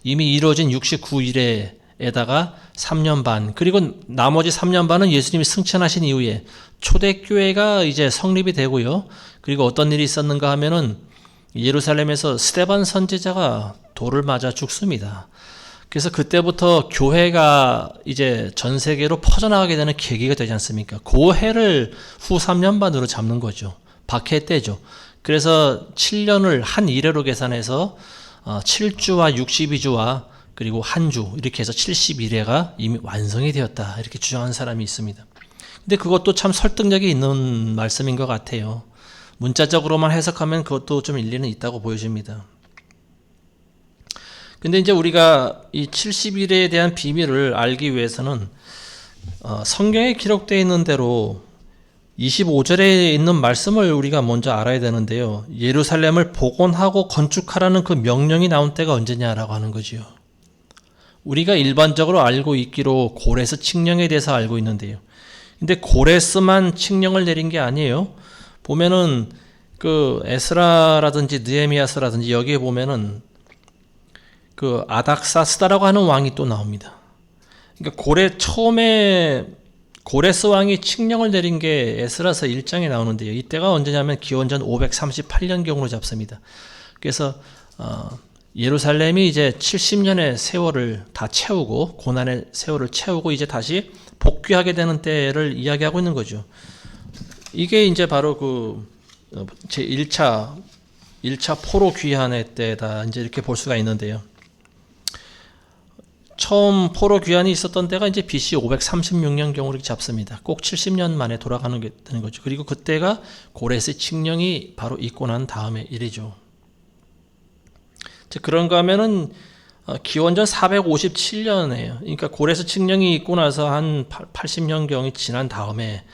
Speaker 1: 이미 이루어진 69일에다가 3년 반, 그리고 나머지 3년 반은 예수님이 승천하신 이후에 초대교회가 이제 성립이 되고요. 그리고 어떤 일이 있었는가 하면은 예루살렘에서 스데반 선지자가 돌을 맞아 죽습니다. 그래서 그때부터 교회가 이제 전 세계로 퍼져나가게 되는 계기가 되지 않습니까? 그 해를 후 3년 반으로 잡는 거죠. 박해 때죠. 그래서 7년을 한 일회로 계산해서 7주와 62주와 그리고 한 주 이렇게 해서 71회가 이미 완성이 되었다 이렇게 주장하는 사람이 있습니다. 근데 그것도 참 설득력이 있는 말씀인 것 같아요. 문자적으로만 해석하면 그것도 좀 일리는 있다고 보여집니다. 근데 이제 우리가 이 70일에 대한 비밀을 알기 위해서는 성경에 기록되어 있는 대로 25절에 있는 말씀을 우리가 먼저 알아야 되는데요. 예루살렘을 복원하고 건축하라는 그 명령이 나온 때가 언제냐라고 하는 거지요. 우리가 일반적으로 알고 있기로 고레스 칙령에 대해서 알고 있는데요. 근데 고레스만 칙령을 내린 게 아니에요. 보면은 그 에스라라든지 느헤미야서라든지 여기에 보면은 그 아닥사스다라고 하는 왕이 또 나옵니다. 그러니까 처음에 고레스 왕이 칙령을 내린 게 에스라서 1장에 나오는데요. 이때가 언제냐면 기원전 538년경으로 잡습니다. 그래서 예루살렘이 이제 70년의 세월을 다 채우고 고난의 세월을 채우고 이제 다시 복귀하게 되는 때를 이야기하고 있는 거죠. 이게 이제 바로 그 제 1차 포로 귀환의 때다 이제 이렇게 볼 수가 있는데요. 처음 포로 귀환이 있었던 때가 이제 BC 536년경으로 잡습니다. 꼭 70년 만에 돌아가는 게 되는 거죠. 그리고 그때가 고레스 칙령이 바로 있고 난 다음의 일이죠. 그런가 하면은 기원전 457년에요. 그러니까 고레스 칙령이 있고 나서 한 80년경이 지난 다음에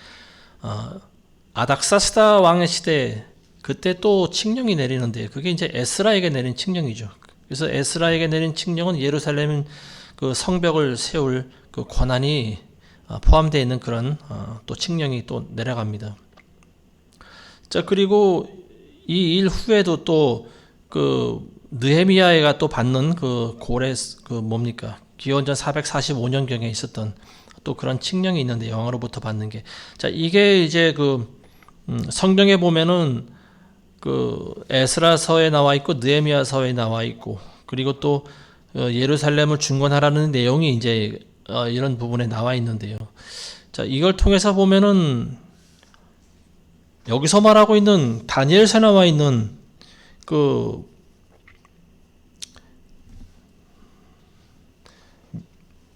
Speaker 1: 아닥사스다 왕의 시대 그때 또 칙령이 내리는데 그게 이제 에스라에게 내린 칙령이죠. 그래서 에스라에게 내린 칙령은 예루살렘 그 성벽을 세울 그 권한이 포함되어 있는 그런 또 칙령이 또 내려갑니다. 자, 그리고 이 일 후에도 또 그 느헤미야가 또 받는 그 고레스 그 뭡니까? 기원전 445년경에 있었던 또 그런 칙령이 있는데 영어로부터 받는 게. 자, 이게 이제 그 성경에 보면은 그 에스라서에 나와 있고 느헤미야서에 나와 있고 그리고 또 예루살렘을 중건하라는 내용이 이제 이런 부분에 나와 있는데요. 자, 이걸 통해서 보면은 여기서 말하고 있는 다니엘서에 나와 있는 그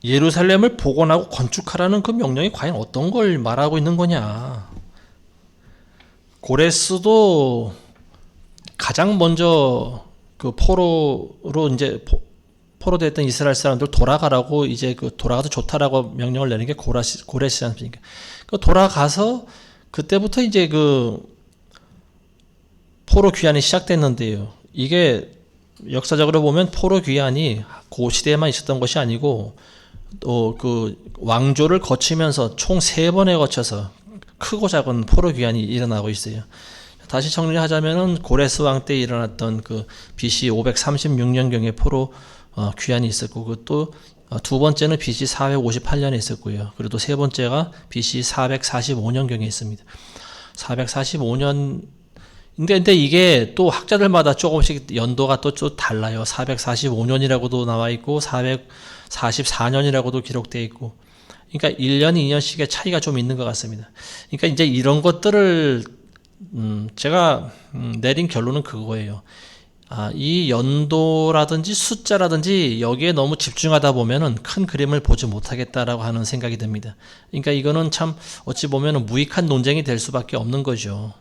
Speaker 1: 예루살렘을 복원하고 건축하라는 그 명령이 과연 어떤 걸 말하고 있는 거냐? 고레스도 가장 먼저 그 포로로 이제 포로됐던 이스라엘 사람들 돌아가라고 이제 그 돌아가도 좋다라고 명령을 내는 게 고레스지 않습니까? 그 돌아가서 그때부터 이제 그 포로 귀환이 시작됐는데요. 이게 역사적으로 보면 포로 귀환이 그 시대에만 있었던 것이 아니고 또 그 왕조를 거치면서 총 3번에 거쳐서 크고 작은 포로 귀환이 일어나고 있어요. 다시 정리하자면은 고레스 왕 때 일어났던 그 BC 536년경에 포로 귀환이 있었고 그것도 두 번째는 BC 458년에 있었고요. 그리고 세 번째가 BC 445년경에 있습니다. 445년 근데 이게 또 학자들마다 조금씩 연도가 또 달라요. 445년이라고도 나와 있고 444년이라고도 기록되어 있고. 그러니까 1년, 2년씩의 차이가 좀 있는 것 같습니다. 그러니까 이제 이런 것들을 제가 내린 결론은 그거예요. 이 연도라든지 숫자라든지 여기에 너무 집중하다 보면은 큰 그림을 보지 못하겠다라고 하는 생각이 듭니다. 그러니까 이거는 참 어찌 보면은 무익한 논쟁이 될 수밖에 없는 거죠.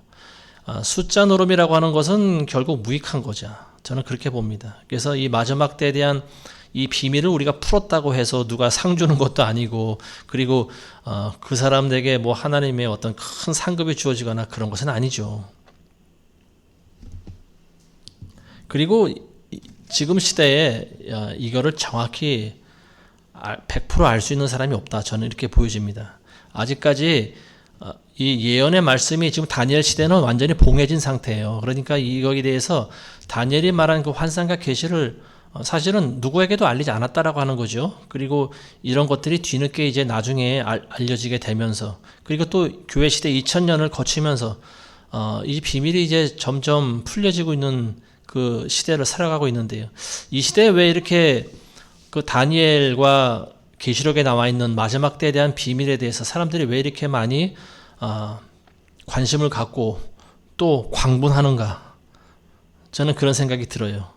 Speaker 1: 숫자 노름이라고 하는 것은 결국 무익한 거죠. 저는 그렇게 봅니다. 그래서 이 마지막 때에 대한 이 비밀을 우리가 풀었다고 해서 누가 상 주는 것도 아니고, 그리고 그 사람에게 뭐 하나님의 어떤 큰 상급이 주어지거나 그런 것은 아니죠. 그리고 지금 시대에 이거를 정확히 100% 알 수 있는 사람이 없다. 저는 이렇게 보여집니다. 아직까지 이 예언의 말씀이 지금 다니엘 시대는 완전히 봉해진 상태예요. 그러니까 이거에 대해서 다니엘이 말한 그 환상과 계시를 사실은 누구에게도 알리지 않았다라고 하는 거죠. 그리고 이런 것들이 뒤늦게 이제 나중에 알려지게 되면서, 그리고 또 교회 시대 2000년을 거치면서 이 비밀이 이제 점점 풀려지고 있는 그 시대를 살아가고 있는데요. 이 시대에 왜 이렇게 그 다니엘과 계시록에 나와 있는 마지막 때에 대한 비밀에 대해서 사람들이 왜 이렇게 많이 관심을 갖고 또 광분하는가? 저는 그런 생각이 들어요.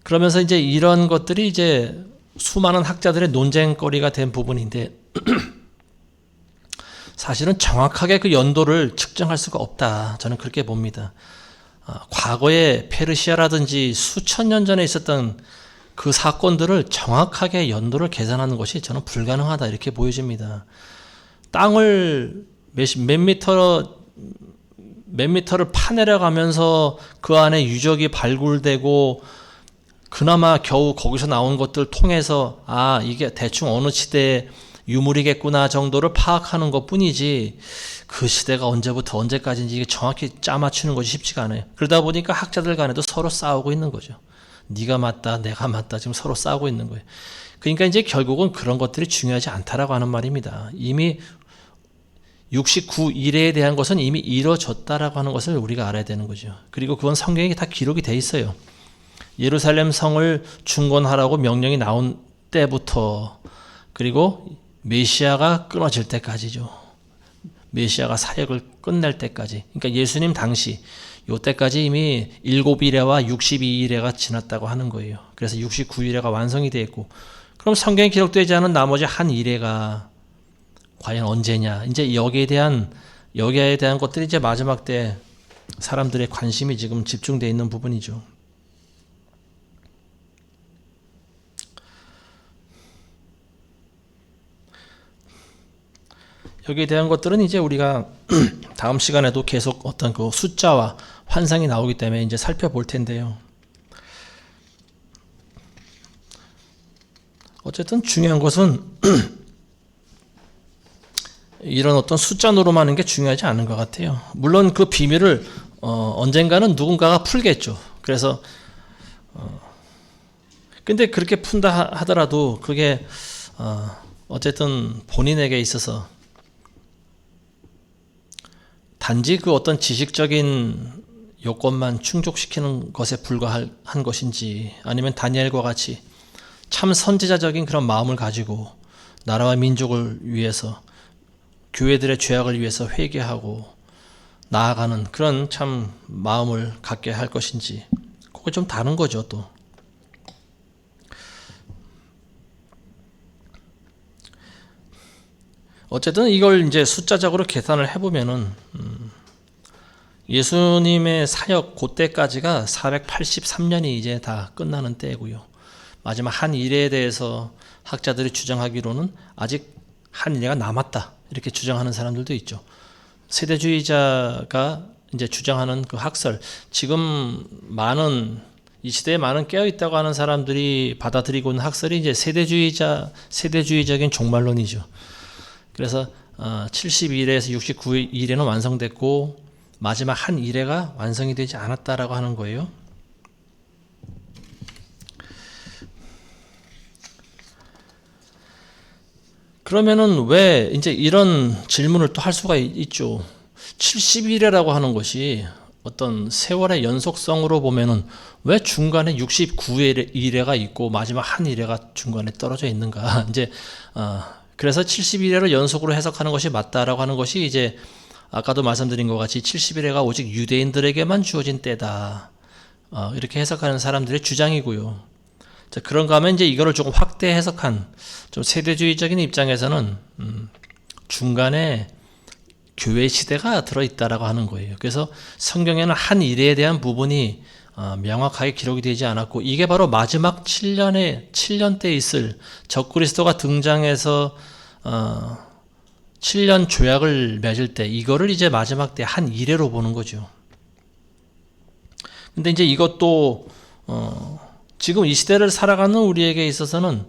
Speaker 1: 그러면서 이제 이런 것들이 이제 수많은 학자들의 논쟁거리가 된 부분인데 사실은 정확하게 그 연도를 측정할 수가 없다. 저는 그렇게 봅니다. 과거에 페르시아라든지 수천 년 전에 있었던 그 사건들을 정확하게 연도를 계산하는 것이 저는 불가능하다 이렇게 보여집니다. 땅을 몇 미터를 파내려가면서 그 안에 유적이 발굴되고 그나마 겨우 거기서 나온 것들 통해서 이게 대충 어느 시대의 유물이겠구나 정도를 파악하는 것뿐이지 그 시대가 언제부터 언제까지인지 이게 정확히 짜맞추는 것이 쉽지가 않아요. 그러다 보니까 학자들 간에도 서로 싸우고 있는 거죠. 네가 맞다, 내가 맞다, 지금 서로 싸우고 있는 거예요. 그러니까 이제 결국은 그런 것들이 중요하지 않다라고 하는 말입니다. 이미 69일에 대한 것은 이미 이루어졌다라고 하는 것을 우리가 알아야 되는 거죠. 그리고 그건 성경에 다 기록이 돼 있어요. 예루살렘 성을 중건하라고 명령이 나온 때부터, 그리고 메시아가 끊어질 때까지죠. 메시아가 사역을 끝낼 때까지. 그러니까 예수님 당시 요때까지 이미 7일에와 62일에가 지났다고 하는 거예요. 그래서 69일에가 완성이 되어 있고, 그럼 성경에 기록되지 않은 나머지 한 일회가 과연 언제냐? 이제 여기에 대한 것들이 이제 마지막 때 사람들의 관심이 지금 집중되어 있는 부분이죠. 여기에 대한 것들은 이제 우리가 다음 시간에도 계속 어떤 그 숫자와 환상이 나오기 때문에 이제 살펴볼 텐데요. 어쨌든 중요한 것은 이런 어떤 숫자 노름하는 게 중요하지 않은 것 같아요. 물론 그 비밀을 언젠가는 누군가가 풀겠죠. 그래서 근데 그렇게 푼다 하더라도 그게 어쨌든 본인에게 있어서 단지 그 어떤 지식적인 요건만 충족시키는 것에 불과한 것인지, 아니면 다니엘과 같이 참 선지자적인 그런 마음을 가지고 나라와 민족을 위해서, 교회들의 죄악을 위해서 회개하고 나아가는 그런 참 마음을 갖게 할 것인지, 그거 좀 다른 거죠. 또 어쨌든 이걸 이제 숫자적으로 계산을 해보면은 예수님의 사역 그때까지가 483년이 이제 다 끝나는 때고요. 마지막 한 일에 대해서 학자들이 주장하기로는 아직 한 일회가 남았다 이렇게 주장하는 사람들도 있죠. 세대주의자가 이제 주장하는 그 학설, 지금 이 시대에 많은 깨어 있다고 하는 사람들이 받아들이고 있는 학설이 이제 세대주의적인 종말론이죠. 그래서 72일에서 69일에는 완성됐고 마지막 한 일회가 완성이 되지 않았다라고 하는 거예요. 그러면은 왜 이제 이런 질문을 또 할 수가 있죠. 70일이라고 하는 것이 어떤 세월의 연속성으로 보면은 왜 중간에 69일에가 있고 마지막 한 일회가 중간에 떨어져 있는가? 이제 그래서 70일회를 연속으로 해석하는 것이 맞다라고 하는 것이 이제 아까도 말씀드린 것 같이 70일회가 오직 유대인들에게만 주어진 때다. 이렇게 해석하는 사람들의 주장이고요. 자, 그런가 하면 이제 이거를 조금 확대 해석한 좀 세대주의적인 입장에서는 중간에 교회 시대가 들어있다라고 하는 거예요. 그래서 성경에는 한 일에 대한 부분이 명확하게 기록이 되지 않았고, 이게 바로 마지막 7년 때 있을 적그리스도가 등장해서 7년 조약을 맺을 때, 이거를 이제 마지막 때 한 이래로 보는 거죠. 근데 이제 이것도 지금 이 시대를 살아가는 우리에게 있어서는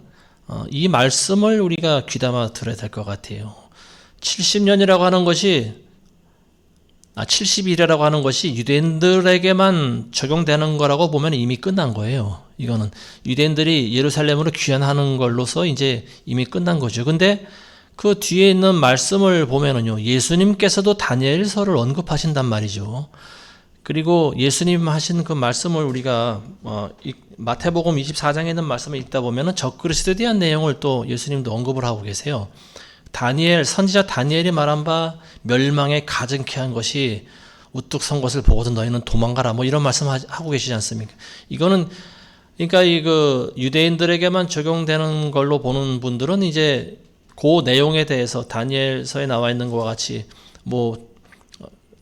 Speaker 1: 이 말씀을 우리가 귀담아 들어야 될 것 같아요. 70년이라고 하는 것이 70일이라고 하는 것이 유대인들에게만 적용되는 거라고 보면 이미 끝난 거예요. 이거는 유대인들이 예루살렘으로 귀환하는 걸로서 이제 이미 끝난 거죠. 근데 그 뒤에 있는 말씀을 보면은요, 예수님께서도 다니엘서를 언급하신단 말이죠. 그리고 예수님 하신 그 말씀을 우리가 마태복음 24장에 있는 말씀을 읽다 보면은 적그리스도에 대한 내용을 또 예수님도 언급을 하고 계세요. 선지자 다니엘이 말한 바 멸망에 가증케 한 것이 우뚝 선 것을 보고도 너희는 도망가라, 뭐 이런 말씀하고 계시지 않습니까? 이거는 그러니까 그 유대인들에게만 적용되는 걸로 보는 분들은 이제 그 내용에 대해서 다니엘서에 나와 있는 것과 같이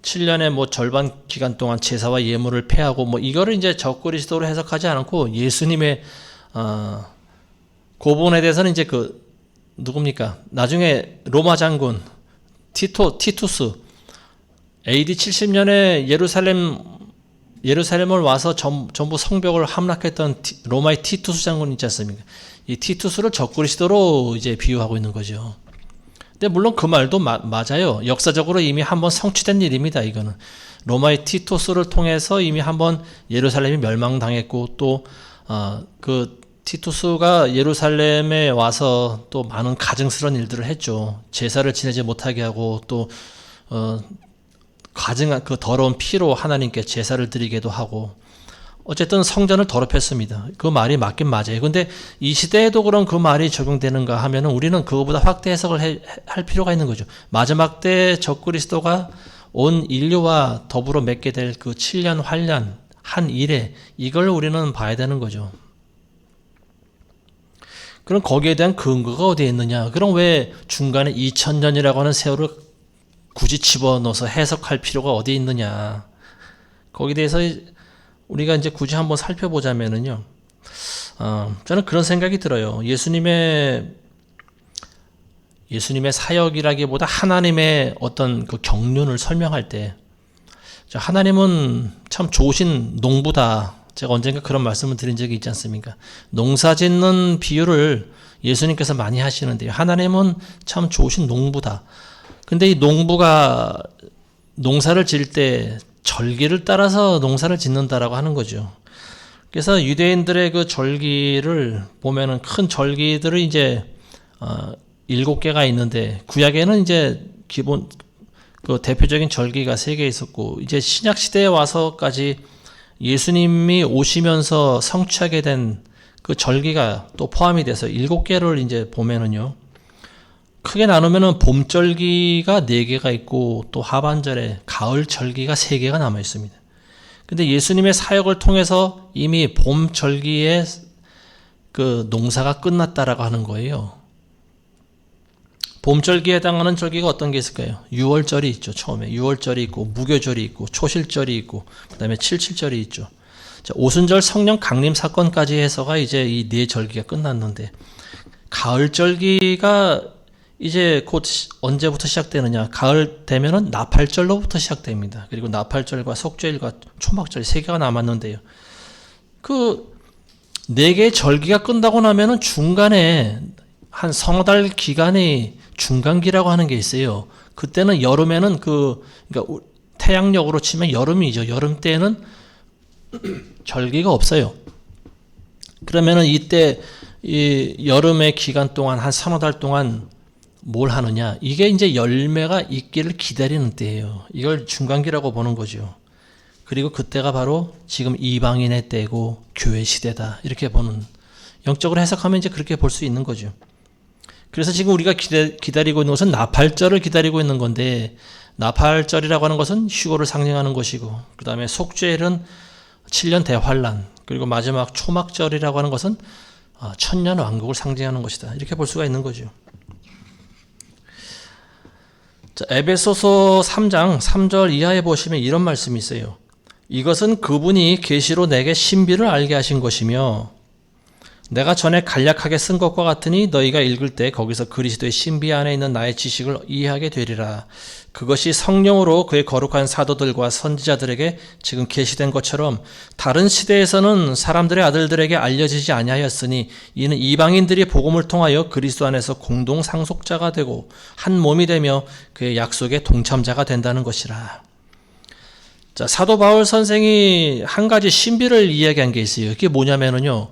Speaker 1: 7년의 절반 기간 동안 제사와 예물을 폐하고 이거를 이제 적그리스도로 해석하지 않고 예수님의 그 부분에 대해서는 이제 누굽니까? 나중에 로마 장군 티투스 AD 70년에 예루살렘을 와서 전부 성벽을 함락했던 로마의 티투스 장군 있지 않습니까? 이 티투스를 적그리스도로 이제 비유하고 있는 거죠. 근데 물론 그 말도 맞아요. 역사적으로 이미 한번 성취된 일입니다. 이거는 로마의 티투스를 통해서 이미 한번 예루살렘이 멸망당했고, 또 그 티투스가 예루살렘에 와서 또 많은 가증스러운 일들을 했죠. 제사를 지내지 못하게 하고, 또 가증한 그 더러운 피로 하나님께 제사를 드리게도 하고, 어쨌든 성전을 더럽혔습니다. 그 말이 맞긴 맞아요. 근데 이 시대에도 그런 그 말이 적용되는가 하면은 우리는 그거보다 확대 해석을 할 필요가 있는 거죠. 마지막 때 적그리스도가 온 인류와 더불어 맺게 될 그 7년 환란 한 일에, 이걸 우리는 봐야 되는 거죠. 그럼 거기에 대한 근거가 어디에 있느냐? 그럼 왜 중간에 2000년이라고 하는 세월을 굳이 집어넣어서 해석할 필요가 어디에 있느냐? 거기에 대해서 우리가 이제 굳이 한번 살펴보자면은요, 저는 그런 생각이 들어요. 예수님의 사역이라기보다 하나님의 어떤 그 경륜을 설명할 때, 하나님은 참 좋으신 농부다. 제가 언젠가 그런 말씀을 드린 적이 있지 않습니까? 농사 짓는 비유를 예수님께서 많이 하시는데요. 하나님은 참 좋으신 농부다. 근데 이 농부가 농사를 지을 때 절기를 따라서 농사를 짓는다라고 하는 거죠. 그래서 유대인들의 그 절기를 보면은 큰 절기들이 이제 7개가 있는데, 구약에는 이제 기본 그 대표적인 절기가 3개 있었고, 이제 신약 시대에 와서까지 예수님이 오시면서 성취하게 된 그 절기가 또 포함이 돼서 7개를 이제 보면은요, 크게 나누면은 봄 절기가 4개가 있고, 또 하반절에 가을 절기가 3개가 남아 있습니다. 근데 예수님의 사역을 통해서 이미 봄 절기에 그 농사가 끝났다라고 하는 거예요. 봄 절기에 해당하는 절기가 어떤 게 있을까요? 6월절이 있죠. 처음에 6월절이 있고, 무교절이 있고, 초실절이 있고, 그다음에 칠칠절이 있죠. 자, 오순절 성령 강림 사건까지 해서가 이제 이 4절기가 끝났는데, 가을 절기가 이제 곧 언제부터 시작되느냐? 가을 되면은 나팔절로부터 시작됩니다. 그리고 나팔절과 속죄일과 초막절 3개가 남았는데요. 그 4개의 절기가 끝나고 나면은 중간에 한 서너 달 기간이 중간기라고 하는 게 있어요. 그때는 여름에는 그러니까 태양력으로 치면 여름이죠. 여름 때는 절기가 없어요. 그러면은 이때 이 여름의 기간 동안 한 서너 달 동안 뭘 하느냐? 이게 이제 열매가 있기를 기다리는 때예요. 이걸 중간기라고 보는 거죠. 그리고 그때가 바로 지금 이방인의 때고 교회 시대다, 이렇게 보는, 영적으로 해석하면 이제 그렇게 볼 수 있는 거죠. 그래서 지금 우리가 기다리고 있는 것은 나팔절을 기다리고 있는 건데, 나팔절이라고 하는 것은 휴거를 상징하는 것이고, 그 다음에 속죄일은 7년 대환란, 그리고 마지막 초막절이라고 하는 것은 천년 왕국을 상징하는 것이다. 이렇게 볼 수가 있는 거죠. 자, 에베소서 3장 3절 이하에 보시면 이런 말씀이 있어요. 이것은 그분이 계시로 내게 신비를 알게 하신 것이며 내가 전에 간략하게 쓴 것과 같으니 너희가 읽을 때 거기서 그리스도의 신비 안에 있는 나의 지식을 이해하게 되리라. 그것이 성령으로 그의 거룩한 사도들과 선지자들에게 지금 계시된 것처럼 다른 시대에서는 사람들의 아들들에게 알려지지 아니하였으니 이는 이방인들이 복음을 통하여 그리스도 안에서 공동 상속자가 되고 한 몸이 되며 그의 약속의 동참자가 된다는 것이라. 자, 사도 바울 선생이 한 가지 신비를 이야기한 게 있어요. 그게 뭐냐면요,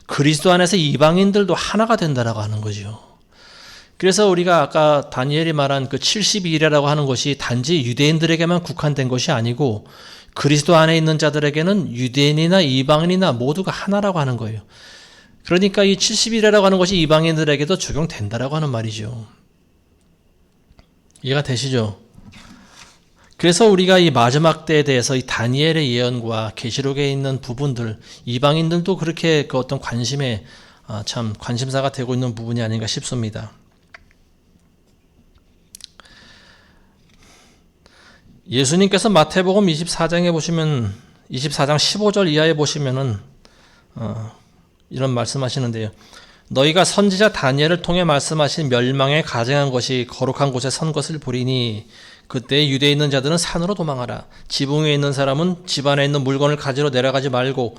Speaker 1: 그리스도 안에서 이방인들도 하나가 된다라고 하는 거죠. 그래서 우리가 아까 다니엘이 말한 그 72일이라고 하는 것이 단지 유대인들에게만 국한된 것이 아니고 그리스도 안에 있는 자들에게는 유대인이나 이방인이나 모두가 하나라고 하는 거예요. 그러니까 이 70일이라고 하는 것이 이방인들에게도 적용된다라고 하는 말이죠. 이해가 되시죠? 그래서 우리가 이 마지막 때에 대해서 이 다니엘의 예언과 계시록에 있는 부분들, 이방인들도 그렇게 그 어떤 관심에 참 관심사가 되고 있는 부분이 아닌가 싶습니다. 예수님께서 마태복음 24장에 보시면 24장 15절 이하에 보시면은 이런 말씀하시는데요. 너희가 선지자 다니엘을 통해 말씀하신 멸망에 가증한 것이 거룩한 곳에 선 것을 보리니 그때 유대에 있는 자들은 산으로 도망하라. 지붕 위에 있는 사람은 집 안에 있는 물건을 가지러 내려가지 말고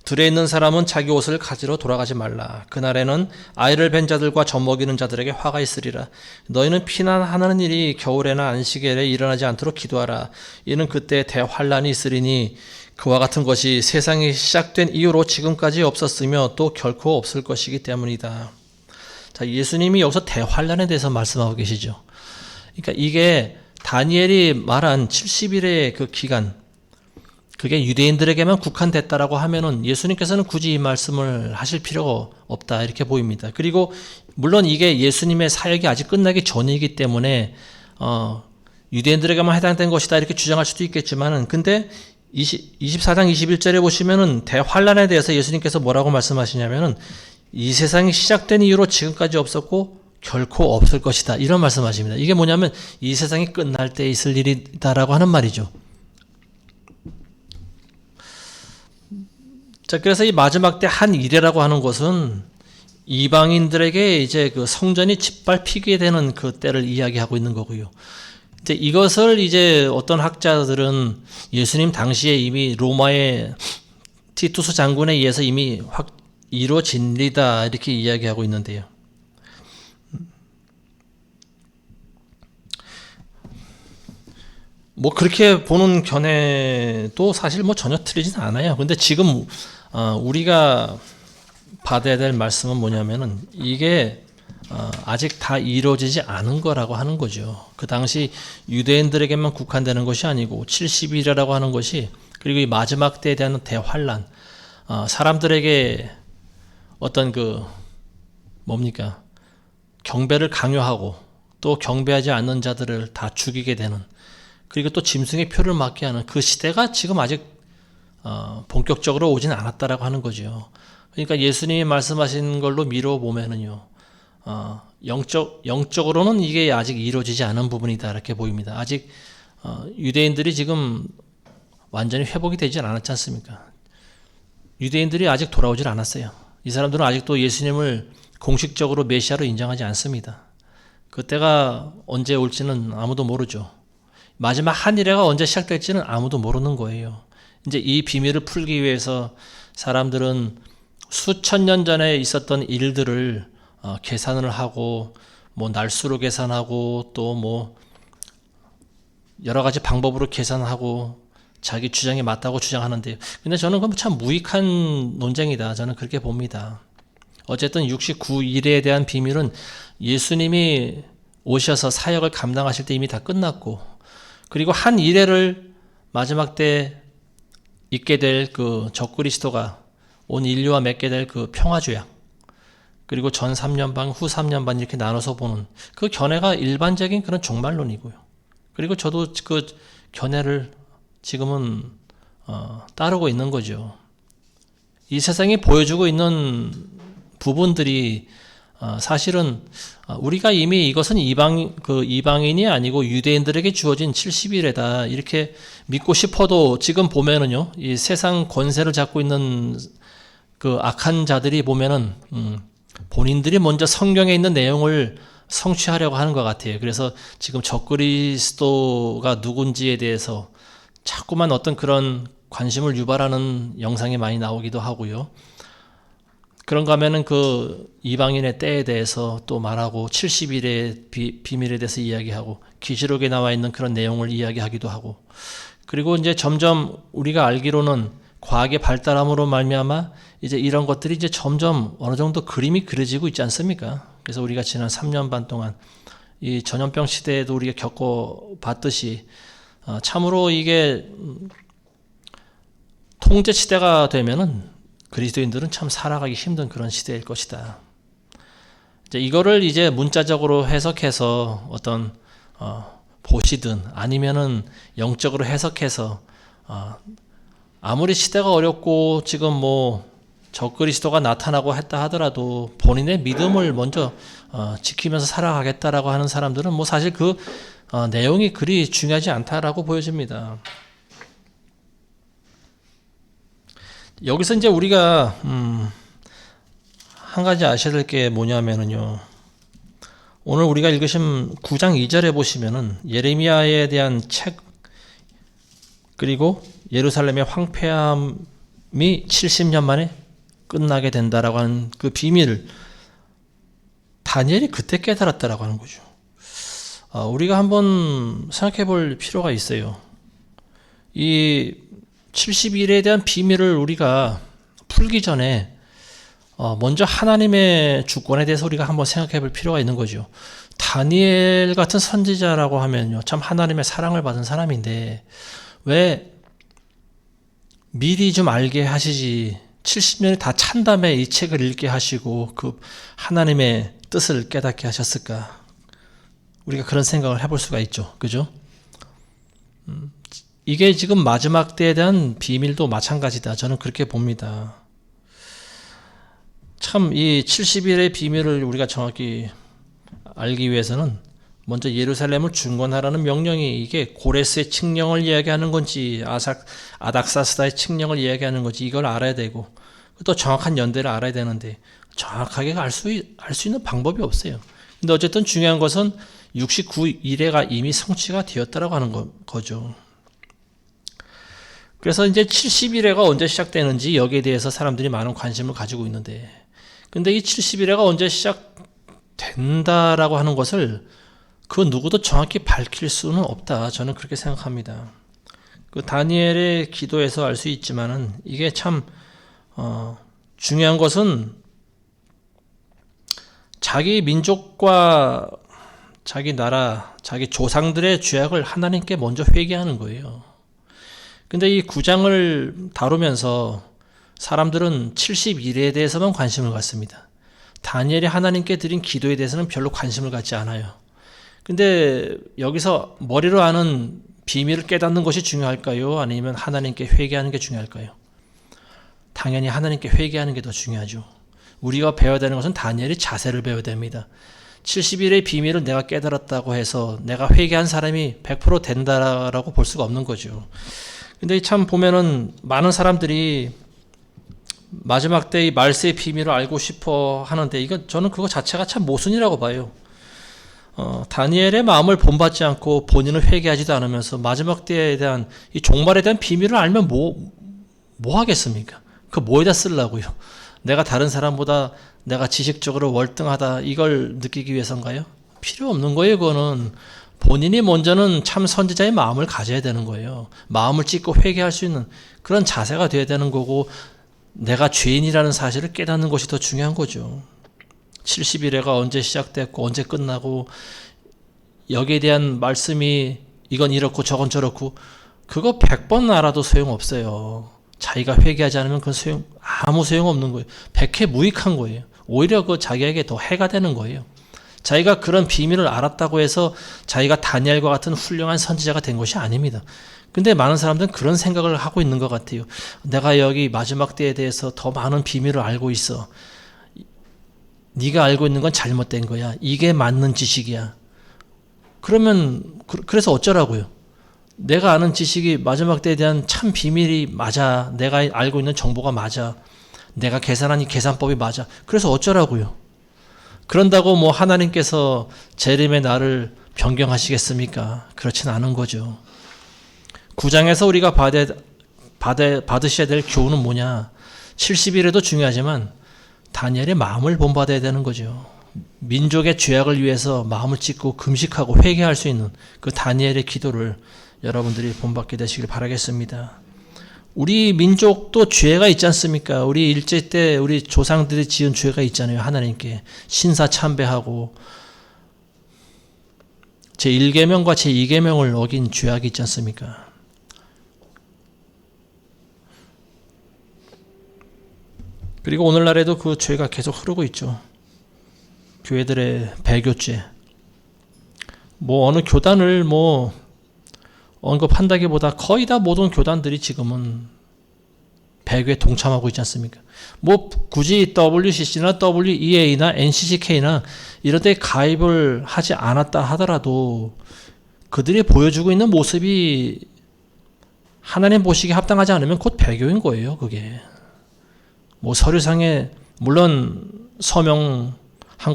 Speaker 1: 들에 있는 사람은 자기 옷을 가지러 돌아가지 말라. 그날에는 아이를 뵌 자들과 젖먹이는 자들에게 화가 있으리라. 너희는 피난하는 일이 겨울에나 안식일에 일어나지 않도록 기도하라. 이는 그때 대환란이 있으리니 그와 같은 것이 세상이 시작된 이후로 지금까지 없었으며 또 결코 없을 것이기 때문이다. 자, 예수님이 여기서 대환란에 대해서 말씀하고 계시죠. 그러니까 이게 다니엘이 말한 70일의 그 기간, 그게 유대인들에게만 국한됐다라고 하면은 예수님께서는 굳이 이 말씀을 하실 필요가 없다 이렇게 보입니다. 그리고 물론 이게 예수님의 사역이 아직 끝나기 전이기 때문에 유대인들에게만 해당된 것이다 이렇게 주장할 수도 있겠지만은 근데 24장 21절에 보시면은 대환란에 대해서 예수님께서 뭐라고 말씀하시냐면은 이 세상이 시작된 이후로 지금까지 없었고 결코 없을 것이다 이런 말씀하십니다. 이게 뭐냐면 이 세상이 끝날 때 있을 일이다라고 하는 말이죠. 자, 그래서 이 마지막 때 한 일이라고 하는 것은 이방인들에게 이제 그 성전이 짓밟히게 되는 그 때를 이야기하고 있는 거고요. 이제 이것을 이제 어떤 학자들은 예수님 당시에 이미 로마의 티투스 장군에 의해서 이미 확 이루어진 일이다 이렇게 이야기하고 있는데요. 뭐 그렇게 보는 견해도 사실 뭐 전혀 틀리진 않아요. 근데 지금 우리가 받아야 될 말씀은 뭐냐면은 이게 아직 다 이루어지지 않은 거라고 하는 거죠. 그 당시 유대인들에게만 국한되는 것이 아니고 70일이라고 하는 것이 그리고 이 마지막 때에 대한 대환란, 사람들에게 어떤 그 뭡니까 경배를 강요하고 또 경배하지 않는 자들을 다 죽이게 되는 그리고 또 짐승의 표를 맞게 하는 그 시대가 지금 아직 본격적으로 오진 않았다라고 하는 거죠. 그러니까 예수님이 말씀하신 걸로 미루어 보면은요, 영적으로는 이게 아직 이루어지지 않은 부분이다 이렇게 보입니다. 아직 유대인들이 지금 완전히 회복이 되지 않았지 않습니까? 유대인들이 아직 돌아오질 않았어요. 이 사람들은 아직도 예수님을 공식적으로 메시아로 인정하지 않습니다. 그때가 언제 올지는 아무도 모르죠. 마지막 한 일회가 언제 시작될지는 아무도 모르는 거예요. 이제 이 비밀을 풀기 위해서 사람들은 수천 년 전에 있었던 일들을 계산을 하고 뭐 날수로 계산하고 또 뭐 여러 가지 방법으로 계산하고 자기 주장이 맞다고 주장하는데요. 근데 저는 그건 참 무익한 논쟁이다. 저는 그렇게 봅니다. 어쨌든 69일에 대한 비밀은 예수님이 오셔서 사역을 감당하실 때 이미 다 끝났고 그리고 한 일회를 마지막 때 있게 될 그 적그리스도가 온 인류와 맺게 될 그 평화조약 그리고 전 3년반 후 3년반 이렇게 나눠서 보는 그 견해가 일반적인 그런 종말론이고요. 그리고 저도 그 견해를 지금은 따르고 있는 거죠. 이 세상이 보여주고 있는 부분들이 사실은 우리가 이미 이것은 이방인이 아니고 유대인들에게 주어진 70일에다 이렇게 믿고 싶어도 지금 보면은요, 이 세상 권세를 잡고 있는 그 악한 자들이 보면은 본인들이 먼저 성경에 있는 내용을 성취하려고 하는 것 같아요. 그래서 지금 적그리스도가 누군지에 대해서 자꾸만 어떤 그런 관심을 유발하는 영상이 많이 나오기도 하고요. 그런가 하면은 그 이방인의 때에 대해서 또 말하고 70일의 비밀에 대해서 이야기하고 계시록에 나와 있는 그런 내용을 이야기하기도 하고, 그리고 이제 점점 우리가 알기로는 과학의 발달함으로 말미암아 이제 이런 것들이 이제 점점 어느 정도 그림이 그려지고 있지 않습니까? 그래서 우리가 지난 3년 반 동안 이 전염병 시대에도 우리가 겪어봤듯이 참으로 이게 통제 시대가 되면은 그리스도인들은 참 살아가기 힘든 그런 시대일 것이다. 이거를 이제 문자적으로 해석해서 어떤 보시든 아니면은 영적으로 해석해서 아무리 시대가 어렵고 지금 뭐 적그리스도가 나타나고 했다 하더라도 본인의 믿음을 먼저 지키면서 살아가겠다라고 하는 사람들은 뭐 사실 그 내용이 그리 중요하지 않다라고 보여집니다. 여기서 이제 우리가 한 가지 아셔야 될 게 뭐냐면은요, 오늘 우리가 읽으신 9장 2절에 보시면은 예레미야에 대한 책, 그리고 예루살렘의 황폐함이 70년 만에 끝나게 된다라고 하는 그 비밀을 다니엘이 그때 깨달았다라고 하는 거죠. 우리가 한번 생각해 볼 필요가 있어요. 이 70일에 대한 비밀을 우리가 풀기 전에 먼저 하나님의 주권에 대해서 우리가 한번 생각해 볼 필요가 있는 거죠. 다니엘 같은 선지자라고 하면요, 참 하나님의 사랑을 받은 사람인데 왜 미리 좀 알게 하시지 70년이 다 찬 다음에 이 책을 읽게 하시고 그 하나님의 뜻을 깨닫게 하셨을까? 우리가 그런 생각을 해볼 수가 있죠. 그죠? 이게 지금 마지막 때에 대한 비밀도 마찬가지다. 저는 그렇게 봅니다. 참 이 70일의 비밀을 우리가 정확히 알기 위해서는 먼저 예루살렘을 중건하라는 명령이 이게 고레스의 칙령을 이야기하는 건지 아닥사스다의 칙령을 이야기하는 건지 이걸 알아야 되고, 또 정확한 연대를 알아야 되는데 정확하게 알 수 있는 방법이 없어요. 근데 어쨌든 중요한 것은 69일에가 이미 성취가 되었다라고 하는 거죠. 그래서 이제 70일에가 언제 시작되는지 여기에 대해서 사람들이 많은 관심을 가지고 있는데, 근데 이 70일에가 언제 시작된다라고 하는 것을 그 누구도 정확히 밝힐 수는 없다. 저는 그렇게 생각합니다. 그 다니엘의 기도에서 알 수 있지만은 이게 참 중요한 것은 자기 민족과 자기 나라, 자기 조상들의 죄악을 하나님께 먼저 회개하는 거예요. 근데 이 9장을 다루면서 사람들은 70일에 대해서만 관심을 갖습니다. 다니엘이 하나님께 드린 기도에 대해서는 별로 관심을 갖지 않아요. 근데 여기서 머리로 아는 비밀을 깨닫는 것이 중요할까요? 아니면 하나님께 회개하는 게 중요할까요? 당연히 하나님께 회개하는 게 더 중요하죠. 우리가 배워야 되는 것은 다니엘의 자세를 배워야 됩니다. 70일의 비밀을 내가 깨달았다고 해서 내가 회개한 사람이 100% 된다라고 볼 수가 없는 거죠. 근데 참 보면은 많은 사람들이 마지막 때 이 말세의 비밀을 알고 싶어 하는데 저는 그거 자체가 참 모순이라고 봐요. 다니엘의 마음을 본받지 않고 본인을 회개하지도 않으면서 마지막 때에 대한 이 종말에 대한 비밀을 알면 뭐 하겠습니까? 그 뭐에다 쓰려고요? 내가 다른 사람보다 내가 지식적으로 월등하다 이걸 느끼기 위해서인가요? 필요 없는 거예요. 그거는 본인이 먼저는 참 선지자의 마음을 가져야 되는 거예요. 마음을 찢고 회개할 수 있는 그런 자세가 돼야 되는 거고, 내가 죄인이라는 사실을 깨닫는 것이 더 중요한 거죠. 70일에가 언제 시작됐고 언제 끝나고 여기에 대한 말씀이 이건 이렇고 저건 저렇고 그거 100번 알아도 소용없어요. 자기가 회개하지 않으면 그건 아무 소용없는 거예요. 백해무익한 거예요. 오히려 그 자기에게 더 해가 되는 거예요. 자기가 그런 비밀을 알았다고 해서 자기가 다니엘과 같은 훌륭한 선지자가 된 것이 아닙니다. 근데 많은 사람들은 그런 생각을 하고 있는 것 같아요. 내가 여기 마지막 때에 대해서 더 많은 비밀을 알고 있어. 네가 알고 있는 건 잘못된 거야. 이게 맞는 지식이야. 그래서 어쩌라고요? 내가 아는 지식이 마지막 때에 대한 참 비밀이 맞아. 내가 알고 있는 정보가 맞아. 내가 계산한 이 계산법이 맞아. 그래서 어쩌라고요? 그런다고 뭐 하나님께서 재림의 날을 변경하시겠습니까? 그렇진 않은 거죠. 9장에서 우리가 받으셔야 될 교훈은 뭐냐? 70일에도 중요하지만 다니엘의 마음을 본받아야 되는 거죠. 민족의 죄악을 위해서 마음을 찢고 금식하고 회개할 수 있는 그 다니엘의 기도를 여러분들이 본받게 되시길 바라겠습니다. 우리 민족도 죄가 있지 않습니까? 우리 일제 때 우리 조상들이 지은 죄가 있잖아요. 하나님께 신사 참배하고 제1계명과 제2계명을 어긴 죄악이 있지 않습니까? 그리고 오늘날에도 그 죄가 계속 흐르고 있죠. 교회들의 배교죄. 어느 교단을 언급한다기보다 거의 다 모든 교단들이 지금은 배교에 동참하고 있지 않습니까? 굳이 WCC나 WEA나 NCCK나 이런 데 가입을 하지 않았다 하더라도 그들이 보여주고 있는 모습이 하나님 보시기에 합당하지 않으면 곧 배교인 거예요, 그게. 서류상에 물론 서명한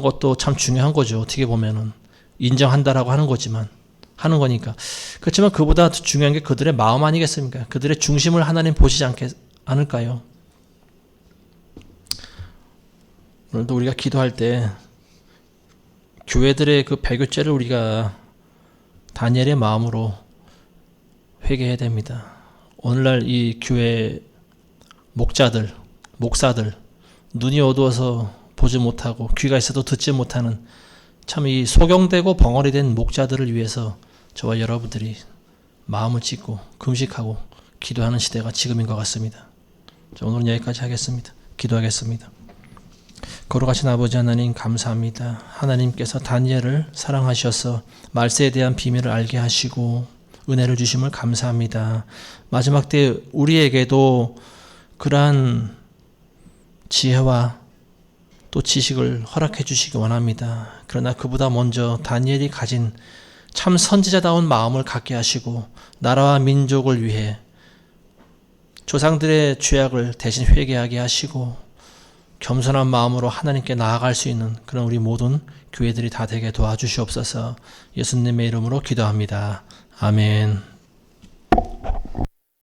Speaker 1: 것도 참 중요한 거죠. 어떻게 보면은 인정한다라고 하는 거지만 하는 거니까. 그렇지만 그보다 더 중요한 게 그들의 마음 아니겠습니까? 그들의 중심을 하나님 보시지 않을까요? 오늘도 우리가 기도할 때 교회들의 그 배교죄를 우리가 다니엘의 마음으로 회개해야 됩니다. 오늘날 이 교회 목사들 눈이 어두워서 보지 못하고 귀가 있어도 듣지 못하는 참 이 소경되고 벙어리 된 목자들을 위해서 저와 여러분들이 마음을 찢고 금식하고 기도하는 시대가 지금인 것 같습니다. 오늘은 여기까지 하겠습니다. 기도하겠습니다. 거룩하신 아버지 하나님 감사합니다. 하나님께서 다니엘을 사랑하셔서 말세에 대한 비밀을 알게 하시고 은혜를 주심을 감사합니다. 마지막 때 우리에게도 그러한 지혜와 또 지식을 허락해 주시기 원합니다. 그러나 그보다 먼저 다니엘이 가진 참 선지자다운 마음을 갖게 하시고 나라와 민족을 위해 조상들의 죄악을 대신 회개하게 하시고 겸손한 마음으로 하나님께 나아갈 수 있는 그런 우리 모든 교회들이 다 되게 도와주시옵소서. 예수님의 이름으로 기도합니다. 아멘.